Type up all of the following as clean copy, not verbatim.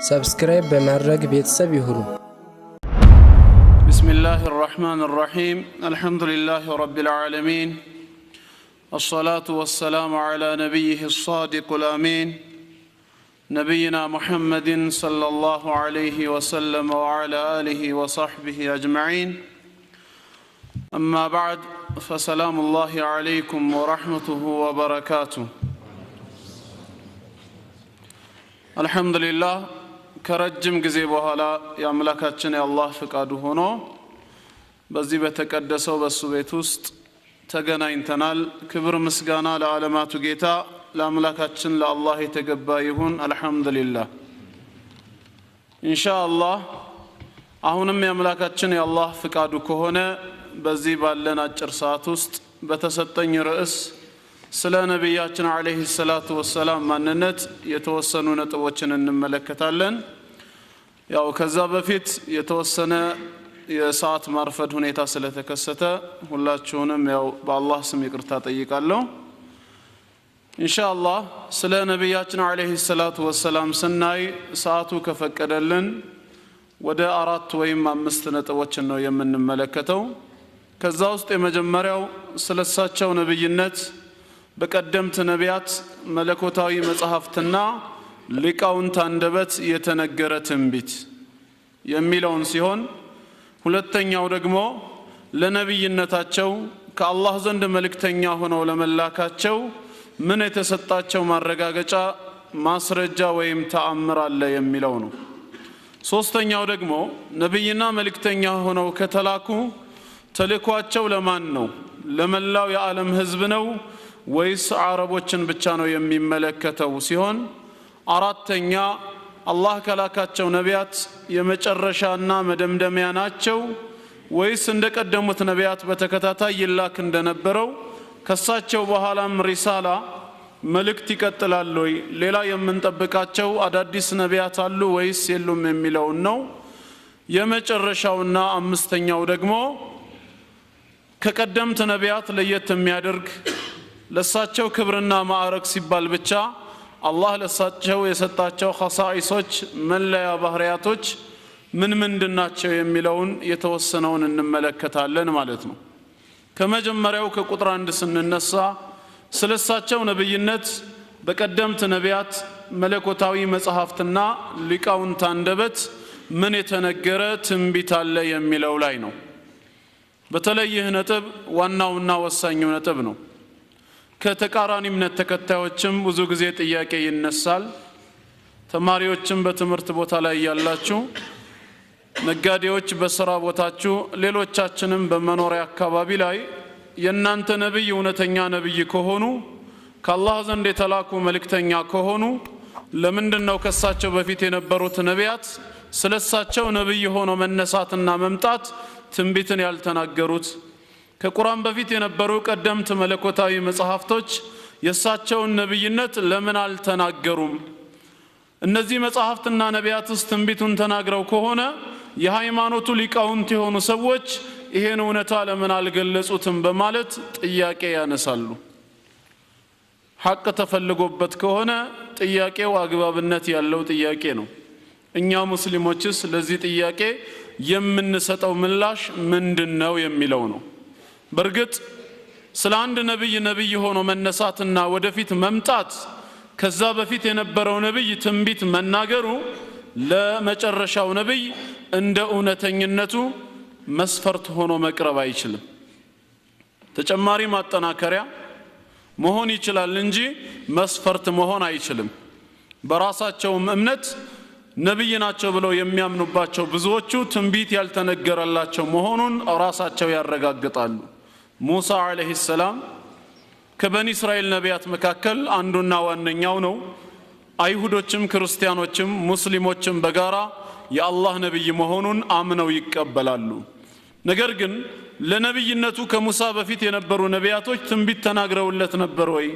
ሰብስክራይብ በማድረግ ቤተሰብ ይሁኑ። بسم الله الرحمن الرحيم الحمد لله رب العالمين الصلاة والسلام على نبيه الصادق الأمين نبينا محمد صلى الله عليه وسلم وعلى آله وصحبه أجمعين أما بعد فسلام الله عليكم ورحمته وبركاته الحمد لله كرجم ጊዜ በኋላ ያምላካችን የአላህ ፍቃዱ ሆኖ በዚህ በተቀደሰው በሱ ቤት ውስጥ ተገናኝተናል። ክብር ምስጋና ለዓለማቱ ጌታ ለአምላካችን ለአላህ የተገባ ይሁን። አልহামዱሊላህ ኢንሻአላህ አሁንም ያምላካችን የአላህ ፍቃዱ ከሆነ በዚህ ባለን አጭር ሰዓት ውስጥ በተሰጠኝ ርዕስ ስለ ነብያችን አለይሂ ሰላቱ ወሰላም ማንነት የተወሰኑ ነጥቦችን እንመለከታለን። ያው ከዛ በፊት የተወሰነ የሰዓት ማርፈድ ሁኔታ ስለተከሰተ ሁላችሁንም ያው በአላህ ስም ይቅርታ ጠይቃለሁ። ኢንሻአላህ ስለ ነብያችን አለይሂ ሰላቱ ወሰላም ስናይ ሰዓቱ ከፈቀደልን ወደ 4 ወይም 5 ነጥቦችን ነው የምንመለከተው። ከዛ ውስጥ የመጀመሪያው ስለሳቸው ነብይነት በቀደምት ነቢያት መለኮታዊ መጽሐፍትና ሊቃውንት አንደበት የተነገረ ትንቢት የሚለውን ሲሆን ሁለተኛው ደግሞ ለነብይነታቸው ከአላህ ዘንድ መልእክተኛ ሆነው ለመላካቸው ምን የተሰጣቸው ማረጋገጫ ማስረጃ ወይም ተአምር አለ የሚለው ነው። ሶስተኛው ደግሞ ነብይና መልእክተኛ ሆነው ከተላኩ ተልኳቸው ለማን ነው? ለመላው የዓለም ህዝብ ነው ወይስ አረቦችን ብቻ ነው የሚመለከተው ሲሆን አራተኛ አላህ ከላካቸው ነቢያት የመጨረሻና መደምደሚያ ናቸው ወይስ እንደቀደሙት ነቢያት በተከታታይ ይላክ እንደነበረው ከሳቸው በኋላም ሪሳላ መልእክት ይቀጥላል ወይ ሌላ የምንጠብቃቸው አዳዲስ ነቢያት አሉ ወይስ የሉም የሚለው ነው። የመጨረሻውና አምስተኛው ደግሞ ከቀደምት ነቢያት ለየት የሚያደርግ ለሳቸው ክብርና ማዕረግ ሲባል ብቻ አላህ ለሳቸው የሰጣቸው ኸሳኢሶች መለያ ባህሪያቶች ምን ምንድናቸው የሚለውን የተወሰነውን እንመለከታለን ማለት ነው። ከመጀመሪያው ከቁጥር 1 ስንነሳ ስለሳቸው ነብይነት በቀደምት ነቢያት መለኮታዊ መጽሐፍትና ሊቃውንት አንደበት ምን የተነገረ ትንቢት አለ የሚለው ላይ ነው። በተለይ ይህ ነጥብ ዋናውና ወሳኙ ነጥብ ነው። ከተቃራኒ እምነት ተከታዮችም ብዙ ጊዜ ጥያቄ ይነሳል። ተማሪዎችም በትምህርት ቦታ ላይ ያላችሁ፣ ነጋዴዎች በስራ ቦታችሁ፣ ሌሎቻችንም በመኖሪያ አካባቢ ላይ የናንተ ነብይ እውነተኛ ነብይ ከሆኑ ከአላህ ዘንድ የተላኩ መልእክተኛ ከሆኑ ለምንድነው ከሳቸው በፊት የነበሩት ነቢያት ስለሳቸው ነብይ ሆኖ መነሳትና መምጣት ትንቢትን ያልተናገሩት? ከቁርአን በፊት የነበሩ ቀደምት መለኮታዊ መጽሐፍቶች የሳቸውን ነብይነት ለምን አልተናገሩም? እነዚህ መጽሐፍትና ነቢያትስ ትንቢቱን ተናግረው ከሆነ የሃይማኖቱ ሊቃውንት የሆኑ ሰዎች ይሄን እውነታ ለምን አልገለጹትም በማለት ጥያቄ ያነሳሉ። ሐቅ ተፈልጎበት ከሆነ ጥያቄው አግባብነት ያለው ጥያቄ ነው። እኛ ሙስሊሞችስ ለዚህ ጥያቄ የምንሰጠው ምላሽ ምንድነው የሚለው ነው። በርግጥ ስለ አንድ ነብይ ሆኖ መነሳትና ወደፊት መምጣት ከዛ በፊት የነበረው ነብይ ትንቢት መናገሩ ለመጨረሻው ነብይ እንደ እውነተኝነቱ መስፈርት ሆኖ መቅረብ አይችልም። ተጨማሪ ማጠናከሪያ መሆን ይችላል እንጂ መስፈርት መሆን አይችልም። በራሳቸውም እምነት ነብይ ናቸው ብለው የሚያምኑባቸው ብዙዎቹ ትንቢት ያልተነገረላቸው መሆኑን ራሳቸው ያረጋግጣሉ። ሙሳ አለይሂ ሰላም ከበኒ እስራኤል ነቢያት መካከል አንዱና ዋነኛው ነው። አይሁዶችም ክርስቲያኖችም ሙስሊሞችም በጋራ የአላህ ነብይ መሆኑን አምነው ይቀበላሉ። ነገር ግን ለነብይነቱ ከሙሳ በፊት የነበሩ ነቢያቶች ትንቢት ተናግረውለት ነበር ወይ?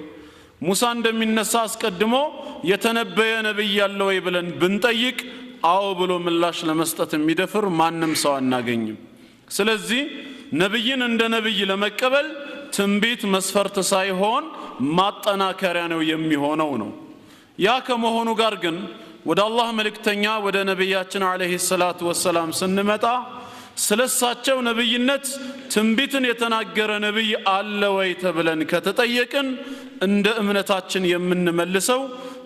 ሙሳ እንደሚነሳ አስቀድሞ የተነበየ ነብይ ያለ ወይ ብለን ብንጠይቅ አዎ ብሎ ምላሽ ለመስጠት የሚደፍር ማንም ሰው አናገኝም። ስለዚህ ነብይን እንደ ነብይ ለመቀበል ትንቢት መስፈርት ሳይሆን ማጠናከሪያ ነው የሚሆነው ነው። ያ ከመሆኑ ጋር ግን ወደ አላህ መልእክተኛ ወደ ነብያችን አለይሂ ሰላቱ ወሰላም ስንመጣ ስለሳቸው ነብይነት ትንቢትን የተናገረ ነብይ አለ ወይ ተብለን ከተጠየቅን እንደ እምነታችን የምንመልሰው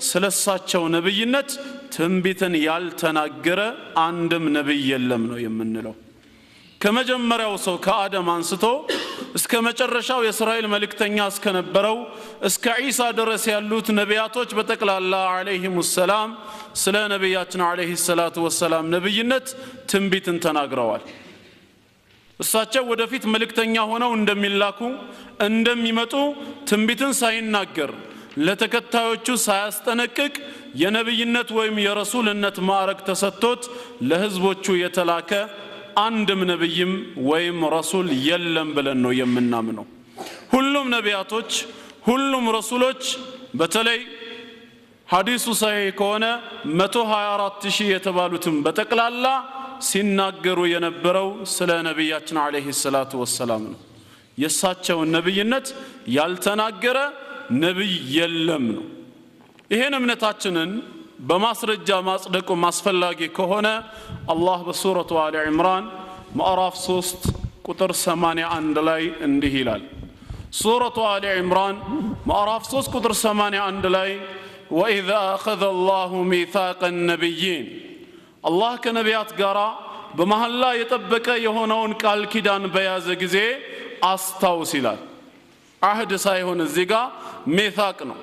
ስለሳቸው ነብይነት ትንቢትን ያልተናገረ አንድም ነብይ የለም ነው የምንለው። ከመጀመሪያው ሰው ከአደም አንስቶ እስከ መጨረሻው የእስራኤል መልእክተኛ እስከነበረው እስከ ኢሳ ድረስ ያሉት ነቢያቶች በተቀላላ አለይሂሙ ሰላም ስለ ነብያችን አለይሂ ሰላቱ ወሰላም ነብይነት ትንቢትን ተናግረዋል። እሳቸው ወደፊት መልእክተኛ ሆነው እንደሚላኩ እንደሚመጡ ትንቢትን ሳይናገር ለተከታዮቹ ሳያስጠነቅቅ የነብይነት ወይም የረሱልነት ማዕረግ ተሰጥቶት ለህዝቦቹ የተላከ አንድም ነብይም ወይም ረሱል የለም ብለን ነው የምናምነው። ሁሉም ነቢያቶች ሁሉም ረሱሎች በተለይ ሐዲሱ ሰሂህ ከሆነ 124000 የተባሉትም በተቀላላ ሲናገሩ የነበረው ስለ ነብያችን አለይሂ ሰላቱ ወሰላም ነው። የሳቸውን ነብይነት ያልተናገረ ነብይ የለም ነው። ይሄን እምነታችንን በማስረጃ ማጽደቁ ማስፈላጊ ከሆነ አላህ በሱረቱ አሊ ኢምራን ምዕራፍ 3 ቁጥር 81 ላይ እንዲህ ይላል። ሱረቱ አሊ ኢምራን ምዕራፍ 3 ቁጥር 81 ላይ ወኢዘ አኸዘ አላሁ ሚሳቀ ነቢይን አላህ ከነቢያት ጋራ በመሐላ የጠበቀ የሆነውን ቃል ኪዳን በያዘ ጊዜ አስታውስ ይላል። አህድ ሳይሆን እዚህ ጋር ሚሳቅ ነው።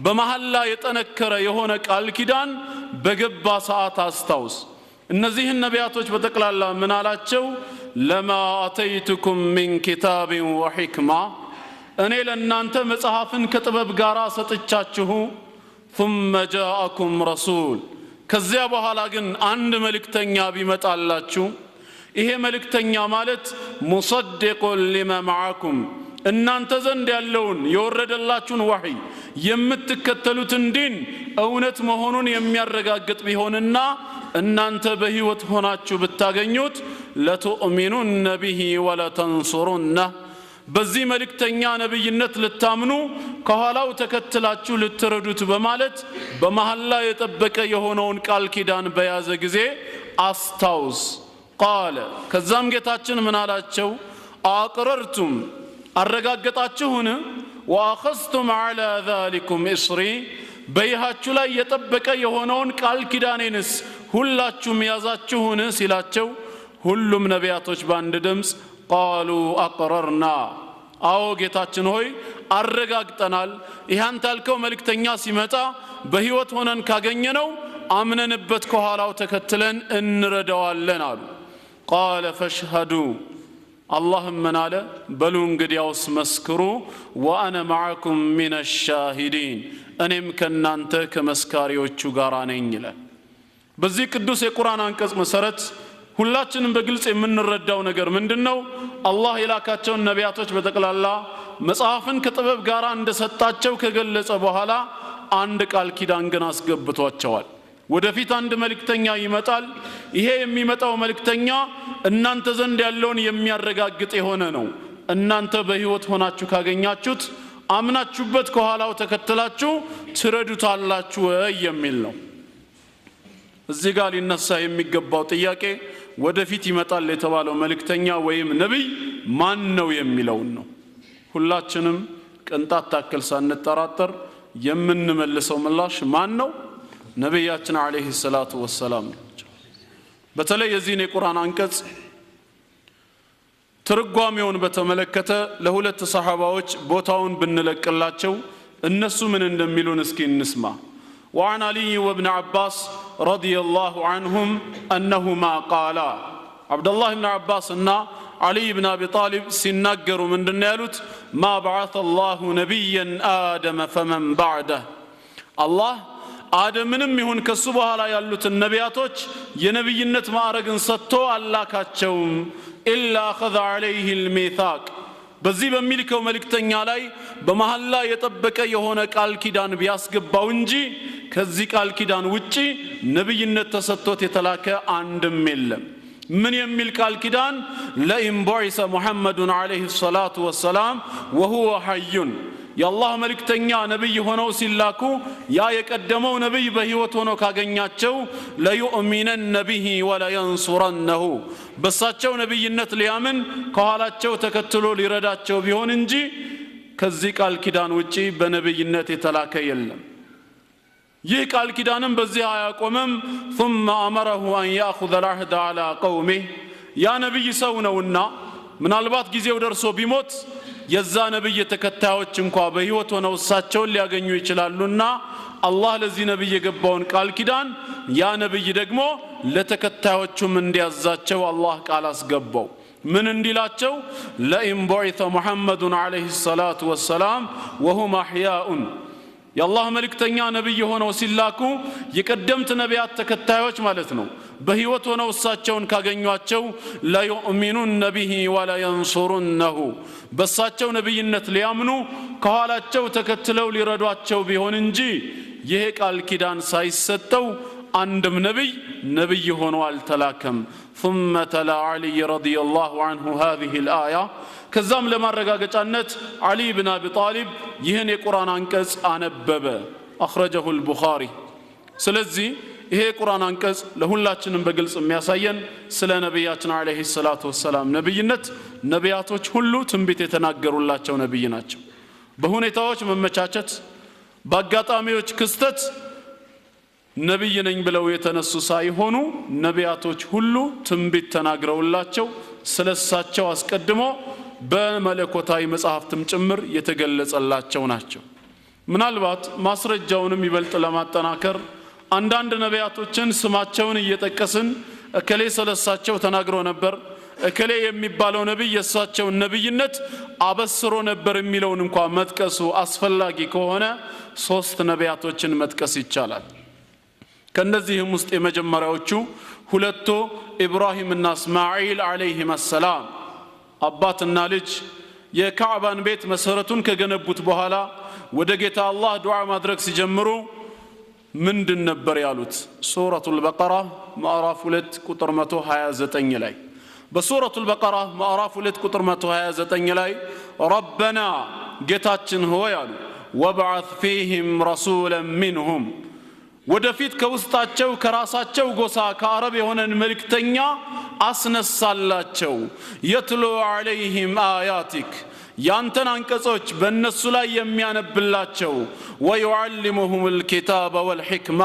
በመሐላ የጠነከረ የሆነ ቃል ኪዳን በገባ ሰዓት አስታውስ። እነዚህን ነቢያቶች በተቀላላ ምን አላቸው? ለማ አተይቱኩም ሚን ኪታቢን ወሕክማ እኔ ለእናንተ መጽሐፍን ከጥበብ ጋር ሰጥቻችሁ ثم جاءكم رسول ከዚያ በኋላ ግን አንድ መልእክተኛ ቢመጣላችሁ ይሄ መልእክተኛ ማለት ሙሰድቅ ሊማ ማዓኩም እናንተ ዘንድ ያለውን የወረደላችሁን ወህይ የምትከተሉትን ዲን እውነት መሆኑን የሚያረጋግጥ ቢሆንና እናንተ በህይወት ሆናችሁ ብታገኙት ለቱእሚኑነ ቢሂ ወለተንሱሩነ በዚህ መልእክተኛ ነብይነት ልታምኑ ከኋላው ተከትላችሁ ልትረዱት በማለት በመሐላ የጠበቀ የሆነውን ቃል ኪዳን በያዘ ጊዜ አስታውስ። ቃለ ከዛም ጌታችን ምን አላቸው? አቅረርቱም አረጋገጣችሁን? ወአኸዝቱም ዐላ ዛሊኩም እስሪ በይሃችሁ ላይ የጠበቀ የሆነውን ቃል ኪዳኔንስ ሁላችሁም ያዛችሁን ሲላቸው ሁሉም ነቢያቶች በአንድ ድምፅ ቃሉ አቅረርና አዎ ጌታችን ሆይ አረጋግጠናል። ይህን ታልከው መልእክተኛ ሲመጣ በህይወት ሆነን ካገኘነው አምነንበት ከኋላው ተከትለን እንረዳዋለን አሉ። ቃለ ፈሽሀዱ አላህም ምን አለ? በሉ እንግዲያውስ መስክሩ ወአነ መዓኩም ሚነ ሻሂዲን እኔም ከናንተ ከመስካሪዎቹ ጋር ነኝ ይላል። በዚህ ቅዱስ የቁርአን አንቀጽ መሰረት ሁላችንም በግልጽ የምንረዳው ነገር ምንድነው? አላህ የላካቸውን ነቢያቶች በተቀላላ መጽሐፍን ከጥበብ ጋር እንደሰጣቸው ከገለጸ በኋላ አንድ ቃል ኪዳን ግን አስገብቷቸዋል። ወደፊት አንድ መልእክተኛ ይመጣል። ይሄ የሚመጣው መልእክተኛ እናንተ ዘንድ ያለውን የሚያረጋግጥ የሆነ ነው። እናንተ በህይወት ሆናችሁ ካገኛችሁት አምናችሁበት ከኋላው ተከትላችሁ ትረዱታላችሁ የሚል ነው። እዚህ ጋር ሊነሳ የሚገባው ጥያቄ ወደፊት ይመጣል የተባለው መልእክተኛ ወይም ነብይ ማን ነው የሚለውን ነው። ሁላችንም ቅንጣት ታክል ሳንጠራጠር የምንመልሰው ምላሽ ማን ነው? ነብያችን አለይሂ ሰላቱ ወሰላም ናቸው። በተለይ የዚህን የቁርአን አንቀጽ ትርጓሜውን በተመለከተ ለሁለት ሰሃባዎች ቦታውን ብንለቅላቸው እነሱ ምን እንደሚሉን እስኪ እንስማ። وعن علي وابن عباس رضي الله عنهم أنهما قالا عبد الله بن عباس أن علي بن أبي طالب سنقروا من دنيالوت ما بعث الله نبيا آدم فمن بعده الله آدم من يهون كسبها لا يالوت النبياتوች የነብይነት ማዕረግን ሰጥቶ አላካቸውም إلا أخذ عليه الميثاق በዚህ በሚልከው መልእክተኛ ላይ በመሐላ የጠበቀ የሆነ ቃል ኪዳን ቢያስገባው እንጂ ከዚህ ቃል ኪዳን ውጪ ነብይነት ተሰጥቶት የተላከ አንድም የለም። ምን የሚል ቃል ኪዳን? ለኢን ቡዒሰ ሙሐመዱን አለይሂ ሰላቱ ወሰላም ወሁወ ሐዩን የአላህ መልእክተኛ ነብይ ሆነው ሲላኩ ያ የቀደመው ነብይ በህይወት ሆኖ ካገኛቸው ለዩእሚነነ ቢሂ ወለየንሱረነሁ በሳቸው ነብይነት ሊያምን ከኋላቸው ተከትሎ ሊረዳቸው ቢሆን እንጂ ከዚህ ቃል ኪዳን ውጪ በነብይነት የተላከ የለም። ይህ ቃል ኪዳንም በዚህ አያቆምም። ثم امره ان ياخذ العهد على قومه ያ ነብይ ሰው ነውና ምናልባት ጊዜው ደርሶ ቢሞት የዛ ነብይ ተከታዮች እንኳን በህይወት ሆነው እሳቸውን ሊያገኙ ይችላሉና አላህ ለዚህ ነብይ የገባውን ቃል ኪዳን ያ ነብይ ደግሞ ለተከታዮቹም እንዲያዛቸው አላህ ቃል አስገባው። ምን እንዲላቸው ለኢን ቡዒተ ሙሐመዱን ዐለይሂ ሰላቱ ወሰላም ወሁም አሕያኡን የአላህ መልእክተኛ ነብይ ሆነው ሲላኩ የቀደምት ነቢያት ተከታዮች ማለት ነው በህይወት ሆነው እሳቸውን ካገኟቸው ለዩእሚኑነ ቢሂ ወለየንሱሩነሁ በሳቸው ነብይነት ሊያምኑ ከኋላቸው ተከትለው ሊረዷቸው ቢሆን እንጂ ይሄ ቃል ኪዳን ሳይሰጠው አንድም ነብይ ሆኖ አልተላከም። ثم تلا علي رضي الله عنه هذه الآية ከዛም ለማረጋገጫነት አሊ ኢብኑ አቢ ጣሊብ ይህን የቁርአን አንቀጽ አነበበ። አخرجه البخاري ስለዚህ ይሄ ቁርአን አንቀጽ ለሁላችንም በግልጽ የሚያሳየን ስለ ነብያችን አለይሂ ሰላቱ ወሰላም ነብይነት ነቢያቶች ሁሉ ትንቢት የተናገሩላቸው ነብይ ናቸው። በሁኔታዎች መመቻቸት በአጋጣሚዎች ክስተት ነብይ ነኝ ብለው የተነሱ ሳይሆኑ ነቢያቶች ሁሉ ትንቢት ተናግረውላቸው ስለሳቸው አስቀድሞ በመለኮታዊ መጽሐፍትም ጭምር የተገለጸላቸው ናቸው። ምናልባት ማስረጃውንም ይበልጥ ለማጠናከር አንዳንድ ነቢያቶችን ስማቸውን እየጠቀስን እከሌ ስለሳቸው ተናግሮ ነበር እከሌ የሚባለው ነብይ የሳቸው ነብይነት አበስሮ ነበር የሚለውን እንኳን መጥቀሱ አስፈላጊ ከሆነ ሶስት ነቢያቶችን መጥቀስ ይቻላል። ከነዚህም ውስጥ የመጀመሪያዎቹ ሁለቱ ኢብራሂምና እስማዒል አለይሂም ሰላም አባትና ልጅ የካዕባን ቤት መሰረቱን ከገነቡት በኋላ ወደ ጌታ አላህ ዱዓ ማድረግ ሲጀምሩ ምንድን ነበር ያሉት? ሱረቱል በቀራ ምዕራፍ 2 ቁጥር 129 ላይ በሱረቱል በቀራ ምዕራፍ 2 ቁጥር 129 ላይ ረበና ጌታችን ሆይ አሉ ወብዓት ፊህም ረሱላን ሚንሁም ወደፊት ከውስጣቸው ከራሳቸው ጎሳ ከአረብ የሆነን መልእክተኛ አስነሳላቸው የትሉ ዐለይሂም አያቲክ ያንተን አንቀጾች በእነሱ ላይ የሚያነብላቸው ወዩዓሊሙሁም ልኪታበ ወልሕክማ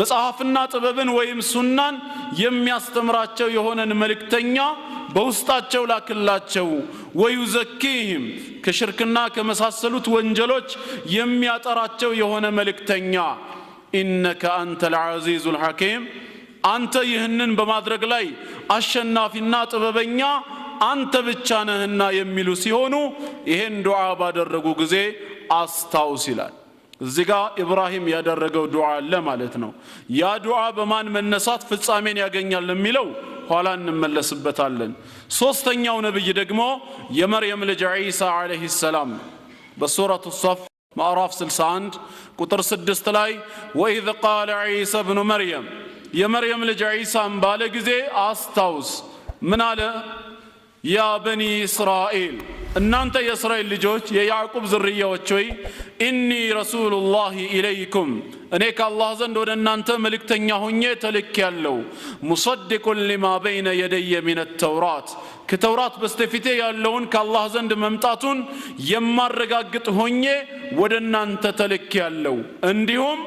መጽሐፍና ጥበብን ወይም ሱናን የሚያስተምራቸው የሆነን መልእክተኛ በውስጣቸው ላክላቸው ወዩዘኪህም ከሽርክና ከመሳሰሉት ወንጀሎች የሚያጠራቸው የሆነ መልእክተኛ ኢነከ አንተ ልዓዚዙ ልሐኪም አንተ ይህንን በማድረግ ላይ አሸናፊና ጥበበኛ አንተ ብቻ ነህና የሚሉ ሲሆኑ ይሄን ዱዓ ባደረጉ ጊዜ አስታውስ ይላል። እዚህ ጋር ኢብራሂም ያደረገው ዱዓ አለ ማለት ነው። ያ ዱዓ በማን መነሳት ፍጻሜን ያገኛል የሚለው ኋላ እንመለስበታለን። ሶስተኛው ነብይ ደግሞ የመርየም ልጅ ዒሳ አለይሂ ሰላም በሱረቱ ሶፍ ምዕራፍ 61 ቁጥር 6 ላይ ወኢዝ ቃለ ዒሳ ኢብኑ መርየም የመርየም ልጅ ዒሳም ባለ ጊዜ አስታውስ ምን አለ? ያ በኒ እስራኤል እናንተ የእስራኤል ልጆች የያዕቁብ ዝርያዎች ሆይ ኢኒ ረሱሉላሂ ኢለይኩም እኔ ከአላህ ዘንድ ወደ እናንተ መልእክተኛ ሆኜ ተልኬያለሁ። ሙሰድቁን ሊማ በይነ የደየ ሚነ ተውራት ከተውራት በስተፊቴ ያለውን ከአላህ ዘንድ መምጣቱን የማረጋግጥ ሆኜ ወደ እናንተ ተልኬያለሁ። እንዲሁም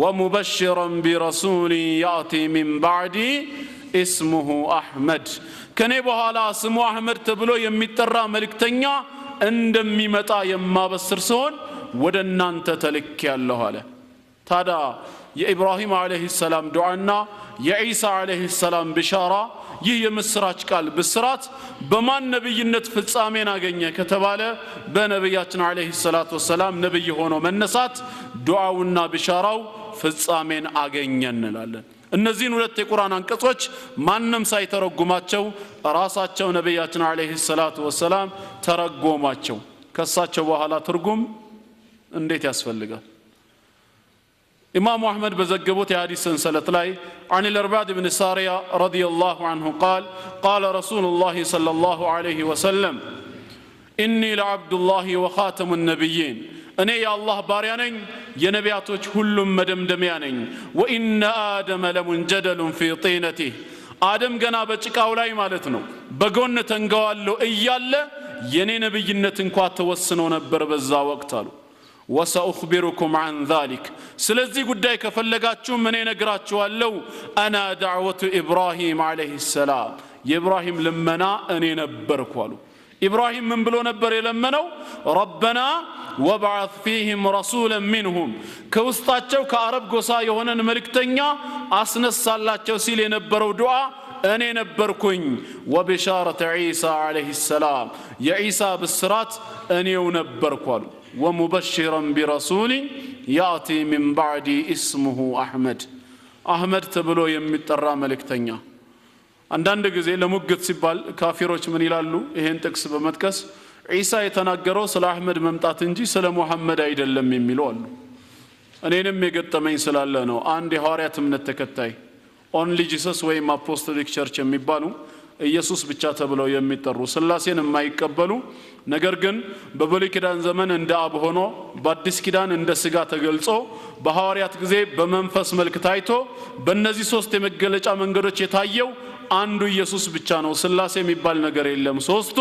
ወሙበሽረን ቢረሱሊ ያእቲ ሚን ባዕዲ እስሙሁ አሕመድ ከኔ በኋላ ስሙ አሕመድ ተብሎ የሚጠራ መልእክተኛ እንደሚመጣ የማበስር ሲሆን ወደ እናንተ ተልኬያለሁ አለ። ታዲያ የኢብራሂም አለይሂ ሰላም ዱዓና የዒሳ አለይሂ ሰላም ብሻራ ይህ የምስራች ቃል ብስራት በማን ነብይነት ፍጻሜን አገኘ ከተባለ በነብያችን አለይሂ ሰላቱ ወሰላም ነብይ ሆኖ መነሳት ዱዓውና ብሻራው ፍጻሜን አገኘ እንላለን። እነዚህን ሁለት የቁርአን አንቀጾች ማንም ሳይተረጉማቸው ራሳቸው ነብያችን አለይሂ ሰላቱ ወሰላም ተረጎሟቸው። ከሳቸው በኋላ ትርጉም እንዴት ያስፈልጋል? ኢማሙ አሕመድ በዘገቡት የሐዲስ ሰንሰለት ላይ عن الأرباد بن سارية رضي الله عنه قال قال رسول الله صلى الله عليه وسلم إني لعبد الله وخاتم النبيين እኔ የአላህ ባሪያ ነኝ የነቢያቶች ሁሉም መደምደሚያ ነኝ ወኢነ አደመ ለሙንጀደሉን ፊ ጢነቲህ አደም ገና በጭቃው ላይ ማለት ነው በጎን ተንገዋለው እያለ የኔ ነብይነት እንኳን ተወስኖ ነበር በዛ ወቅት አሉ ወሰኡኽቢሩኩም አን ዛሊክ ስለዚህ ጉዳይ ከፈለጋችሁ ምን ነግራችኋለሁ አና ዳዕወቱ ኢብራሂም አለይሂ ሰላም የኢብራሂም ልመና እኔ ነበርኩ አሉ ኢብራሂም ምን ብሎ ነበር የለመነው ረበና ወብዓث ፊህም ረሱላን ሚንሁም ከውስጣቸው ከአረብ ጎሳ የሆነን መልእክተኛ አስነሳላቸው ሲል የነበረው ዱዓ እኔ ነበርኩኝ ወብሻረተ ዒሳ አለይሂ ሰላም የዒሳ ብስራት እኔው ነበርኩ አሉ ወሙበሽራን ቢረሱል ያእቲ ሚን ባዕዲ እስሙሁ አሕመድ ተብሎ የሚጠራ መልእክተኛ አንዳንድ ጊዜ ለሙግት ሲባል ካፊሮች ምን ይላሉ ይሄን ጥቅስ በመጥቀስ ዒሳ የተናገረው ስለ አሕመድ መምጣት እንጂ ስለ ሙሐመድ አይደለም የሚሉ አሉ እኔንም የገጠመኝ ስላለ ነው አንድ የሐዋርያት እምነት ተከታይ ኦንሊ ጂሰስ ወይም አፖስቶሊክ ቸርች የሚባሉ ኢየሱስ ብቻ ተብለው የሚጠሩ ስላሴን የማይቀበሉ ነገር ግን በብሉይ ኪዳን ዘመን እንደ አብ ሆኖ በአዲስ ኪዳን እንደ ስጋ ተገልጾ በሐዋርያት ጊዜ በመንፈስ መልክ ታይቶ በእነዚህ ሶስት የመገለጫ መንገዶች የታየው አንዱ ኢየሱስ ብቻ ነው ስላሴ የሚባል ነገር የለም ሶስቱ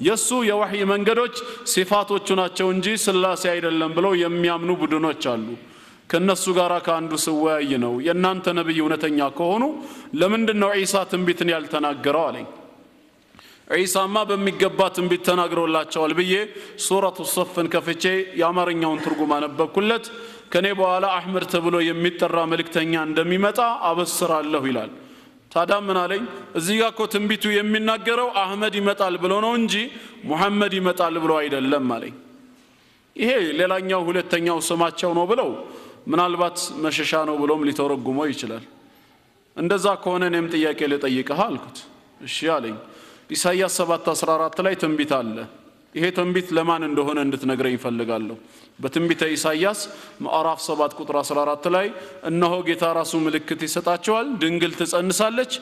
የሱ የወህይ መንገዶች ሲፋቶቹ ናቸው እንጂ ስላሴ አይደለም ብለው የሚያምኑ ቡድኖች አሉ ከነሱ ጋራ ካንዱ ሰዋይ ነው የናንተ ነብይ እውነተኛ ከሆኑ ለምንድነው ዒሳ ትንቢትን ያልተናገረው አለኝ ዒሳማ በሚገባ ትንቢት ተናግሮላቸዋል ብዬ ሱረቱ ሶፍን ከፍቼ የአማርኛውን ትርጉም አነበብኩለት ከኔ በኋላ አሕመድ ተብሎ የሚጠራ መልእክተኛ እንደሚመጣ አበስራለሁ ይላል ታዲያ ምን አለኝ እዚህ ጋር እኮ ትንቢቱ የሚናገረው አሕመድ ይመጣል ብሎ ነው እንጂ ሙሐመድ ይመጣል ብሎ አይደለም አለኝ ይሄ ሌላኛው ሁለተኛው ስማቸው ነው ብለው ምናልባት መሸሻ ነው ብሎም ሊተረጉመው ይችላል እንደዛ ከሆነ እኔም ጥያቄ ልጠይቅህ አልኩት እሺ አለኝ ኢሳይያስ 7:14 ላይ ትንቢት አለ ይሄ ትንቢት ለማን እንደሆነ እንድትነግረኝ ፈልጋለሁ በትንቢተ ኢሳይያስ ምዕራፍ 7:14 ላይ እነሆ ጌታ ራሱ ምልክት ይሰጣቸዋል ድንግል ትጸንሳለች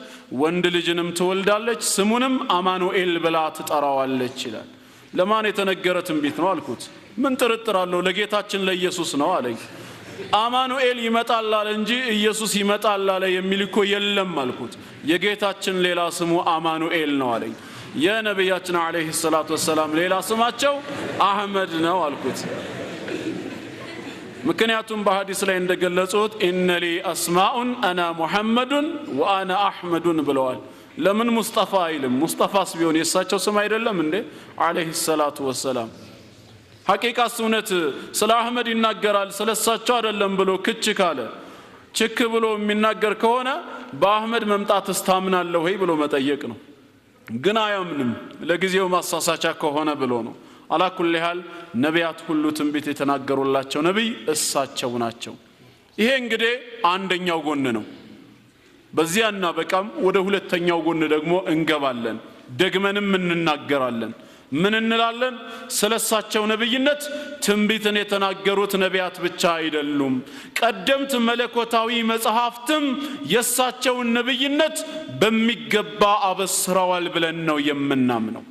ወንድ ልጅንም ትወልዳለች ስሙንም አማኑኤል ብላ ትጠራዋለች ይላል ለማን የተነገረ ትንቢት ነው አልኩት ምን ጥርጥር አለው ለጌታችን ለኢየሱስ ነው አለኝ አማኑኤል ይመጣል አለ እንጂ ኢየሱስ ይመጣል አለ የሚል እኮ የለም አልኩት የጌታችን ሌላ ስሙ አማኑኤል ነው አለኝ የነብያችን አለይሂ ሰላቱ ወሰለም ሌላ ስማቸው አሕመድ ነው አልኩት ምክንያቱም በሐዲስ ላይ እንደገለጹት ኢነሊ አስማኡን አና ሙሐመዱን ወአና አሕመዱን ብለዋል ለምን ሙስጠፋ አይልም ሙስጠፋስ ቢሆን የሳቸው ስም አይደለም እንዴ አለይሂ ሰላቱ ወሰለም ሐቂቃ ሱነት ስለ አሕመድ ይናገራል ስለሳቸው አይደለም ብሎ ክች ካለ ችክ ብሎ የሚናገር ከሆነ በአሕመድ መምጣት እስታምናለሁ ወይ ብሎ መጠየቅ ነው ግን አያምንም ለጊዜው ማሳሳቻ ከሆነ ብሎ ነው አላኩል ሐል ነቢያት ሁሉ ትንቢት የተናገሩላቸው ነብይ እሳቸው ናቸው ይሄ እንግዲህ አንደኛው ጎን ነው በዚያና በቃም ወደ ሁለተኛው ጎን ደግሞ እንገባለን ደግመንም እንናገራለን ምን እንላለን ስለሳቸው ነብይነት ትንቢትን የተናገሩት ነቢያት ብቻ አይደሉም ቀደምት መለኮታዊ መጽሐፍትም የሳቸው ነብይነት በሚገባ አበስረዋል ብለን ነው የምናምነው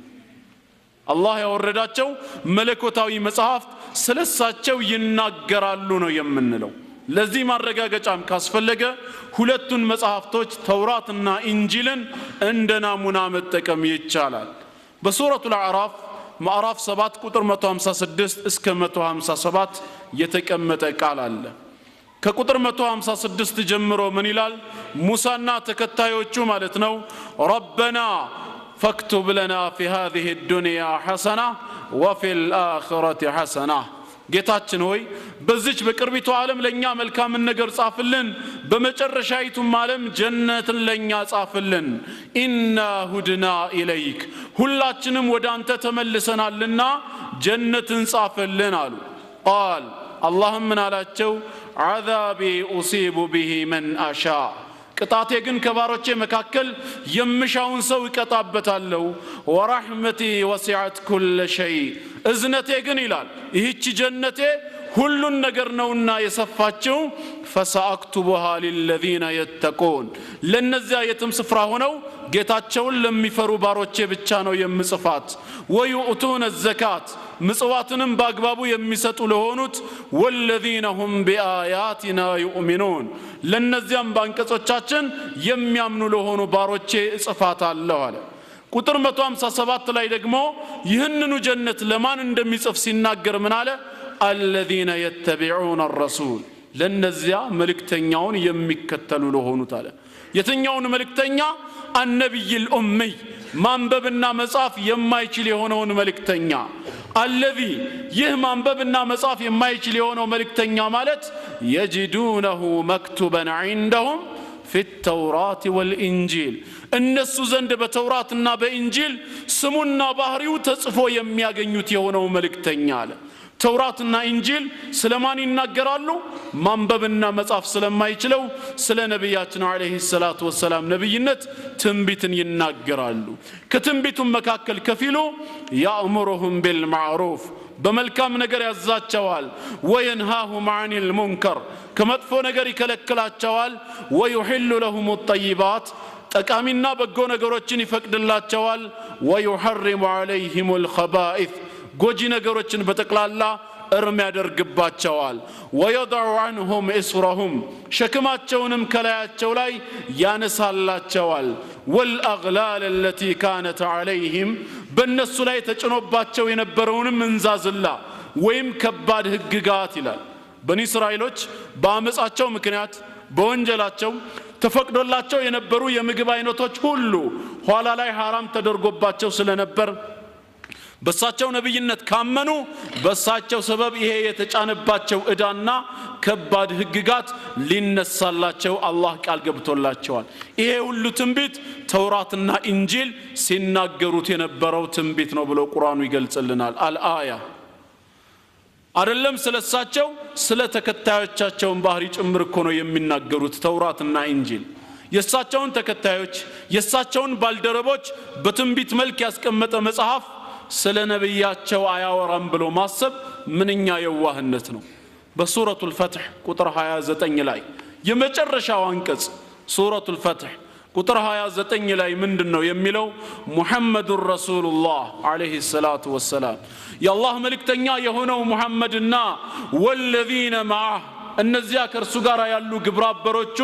አላህ ያወረዳቸው መለኮታዊ መጽሐፍት ስለሳቸው ይናገራሉ ነው የምንለው ለዚህ ማረጋገጫም ካስፈለገ ሁለቱን መጽሐፍቶች ተውራትና ኢንጂልን እንደ ናሙና መጠቀም ይቻላል በሱረቱል አዕራፍ ማዕራፍ 7 ቁጥር 156 እስከ 157 የተቀመጠ ቃል አለ ከቁጥር 156 ጀምሮ ምን ይላል ሙሳና ተከታዮቹ ማለት ነው ረበና فاكتب لنا في هذه الدنيا حسنة وفي الآخرة حسنة ጌታችን ሆይ በዚች በቅርቢቱ ዓለም ለኛ መልካም ነገር ጻፍልን በመጨረሻይቱም ዓለም ጀነትን ለኛ ጻፍልን ኢና ሁድና ኢለይክ ሁላችንም ወደ አንተ ተመልሰናልና ጀነትን ጻፍልን አሉ ቃል አላህም ምን አላቸው አዛቢ ኡሲቡ ቢሂ መን አሻ ቅጣቴ ግን ከባሮቼ መካከል የምሻውን ሰው ይቀጣበታለሁ ወራህመቲ ወሲዐት ኩለ ሸይ እዝነቴ ግን ይላል ይህች ጀነቴ ሁሉን ነገር ነውና የሰፋቸው ፈሰአክቱቡሃ للذين يتقون ለነዚያ የትም ስፍራ ሆነው ጌታቸውን ለሚፈሩ ባሮቼ ብቻ ነው የምጽፋት ወዩኡቱነ ዘካት ምጽዋትንም በአግባቡ የሚሰጡ ለሆኑት ወለዚነ ሁም ቢአያቲና ዩእሚኑን ለነዚያም ባንቀጾቻችን የሚያምኑ ለሆኑ ባሮቼ እጽፋታለሁ አለ ቁጥር 157 ላይ ደግሞ ይህንኑ ጀነት ለማን እንደሚጽፍ ሲናገር ምን አለ الذين يتبعون الرسول ለነዚያ መልእክተኛውን የሚከተሉ ለሆኑት አለ የትኛውን መልእክተኛ النبي الأمي ማንበብና መጻፍ የማይችል የሆነውን መልእክተኛ الذي ይህ ማንበብና መጻፍ የማይችል የሆነው መልእክተኛ ማለት يجدونه مكتوبا عندهم في التوراة والإنجيل እነሱ ዘንድ በተውራትና በኢንጂል ስሙና ባህሪው ተጽፎ የሚያገኙት የሆነው መልእክተኛ አለ ተውራትና ኢንጂል ስለማን ይናገራሉ ማንበብና መጻፍ ስለማይችለው ስለ ነብያችን አለይሂ ሰላቱ ወሰለም ነብይነት ትንቢትን ይናገራሉ ከትንቢቱም መካከል ከፊሉ ያእምሩሁም ቢልማዕሩፍ በመልካም ነገር ያዛቸዋል ወየንሃሁም ዐኒል ሙንከር ከመጥፎ ነገር ይከለክላቸዋል ወዩሂሉ ለሁም الطيبات ጠቃሚና በጎ ነገሮችን ይፈቅድላቸዋል ወዩሐሪሙ ዐለይሂም الخبائث ጎጂ ነገሮችን በተቅላላ እርም ያደርግባቸዋል ወየضع عنهم اسرهم ሸክማቸውንም ከላያቸው ላይ ያነሳላቸዋል والأغلال التي كانت عليهم በእነሱ ላይ ተጭኖባቸው የነበረውንም እንዛዝላ ወይም ከባድ ህግጋት ይላል በኒ እስራኤሎች በአመጻቸው ምክንያት በወንጀላቸው ተፈቅዶላቸው የነበሩ የምግብ አይነቶች ሁሉ ኋላ ላይ حرام ተደርጎባቸው ስለነበር በሳቸው ነብይነት ካመኑ በሳቸው ሰበብ ይሄ የተጫነባቸው እዳና ከባድ ህግጋት ሊነሳላቸው አላህ ቃል ገብቶላቸዋል ይሄ ሁሉ ትንቢት ተውራትና ኢንጂል ሲናገሩት የነበረው ትንቢት ነው ብሎ ቁርአኑ ይገልጽልናል አልአያ አይደለም ስለሳቸው ስለ ተከታዮቻቸውን ባህሪ ጭምር እኮ ነው የሚናገሩት ተውራትና ኢንጂል የሳቸውን ተከታዮች የሳቸውን ባልደረቦች በትንቢት መልክ ያስቀመጠ መጽሐፍ ስለ ነብያቸው አያወራም ብሎ ማሰብ ምንኛ የዋህነት ነው በሱረቱል ፈትህ ቁጥር 29 ላይ የመጨረሻው አንቀጽ ሱረቱል ፈትህ ቁጥር 29 ላይ ምንድነው የሚለው ሙሐመዱር ረሱሉላህ አለይሂ ሰላቱ ወሰላም የአላህ መልእክተኛ የሆነው ሙሐመድና ወለዚነ ማዐህ እነዚያ ከርሱ ጋር ያሉ ግብረአበሮቹ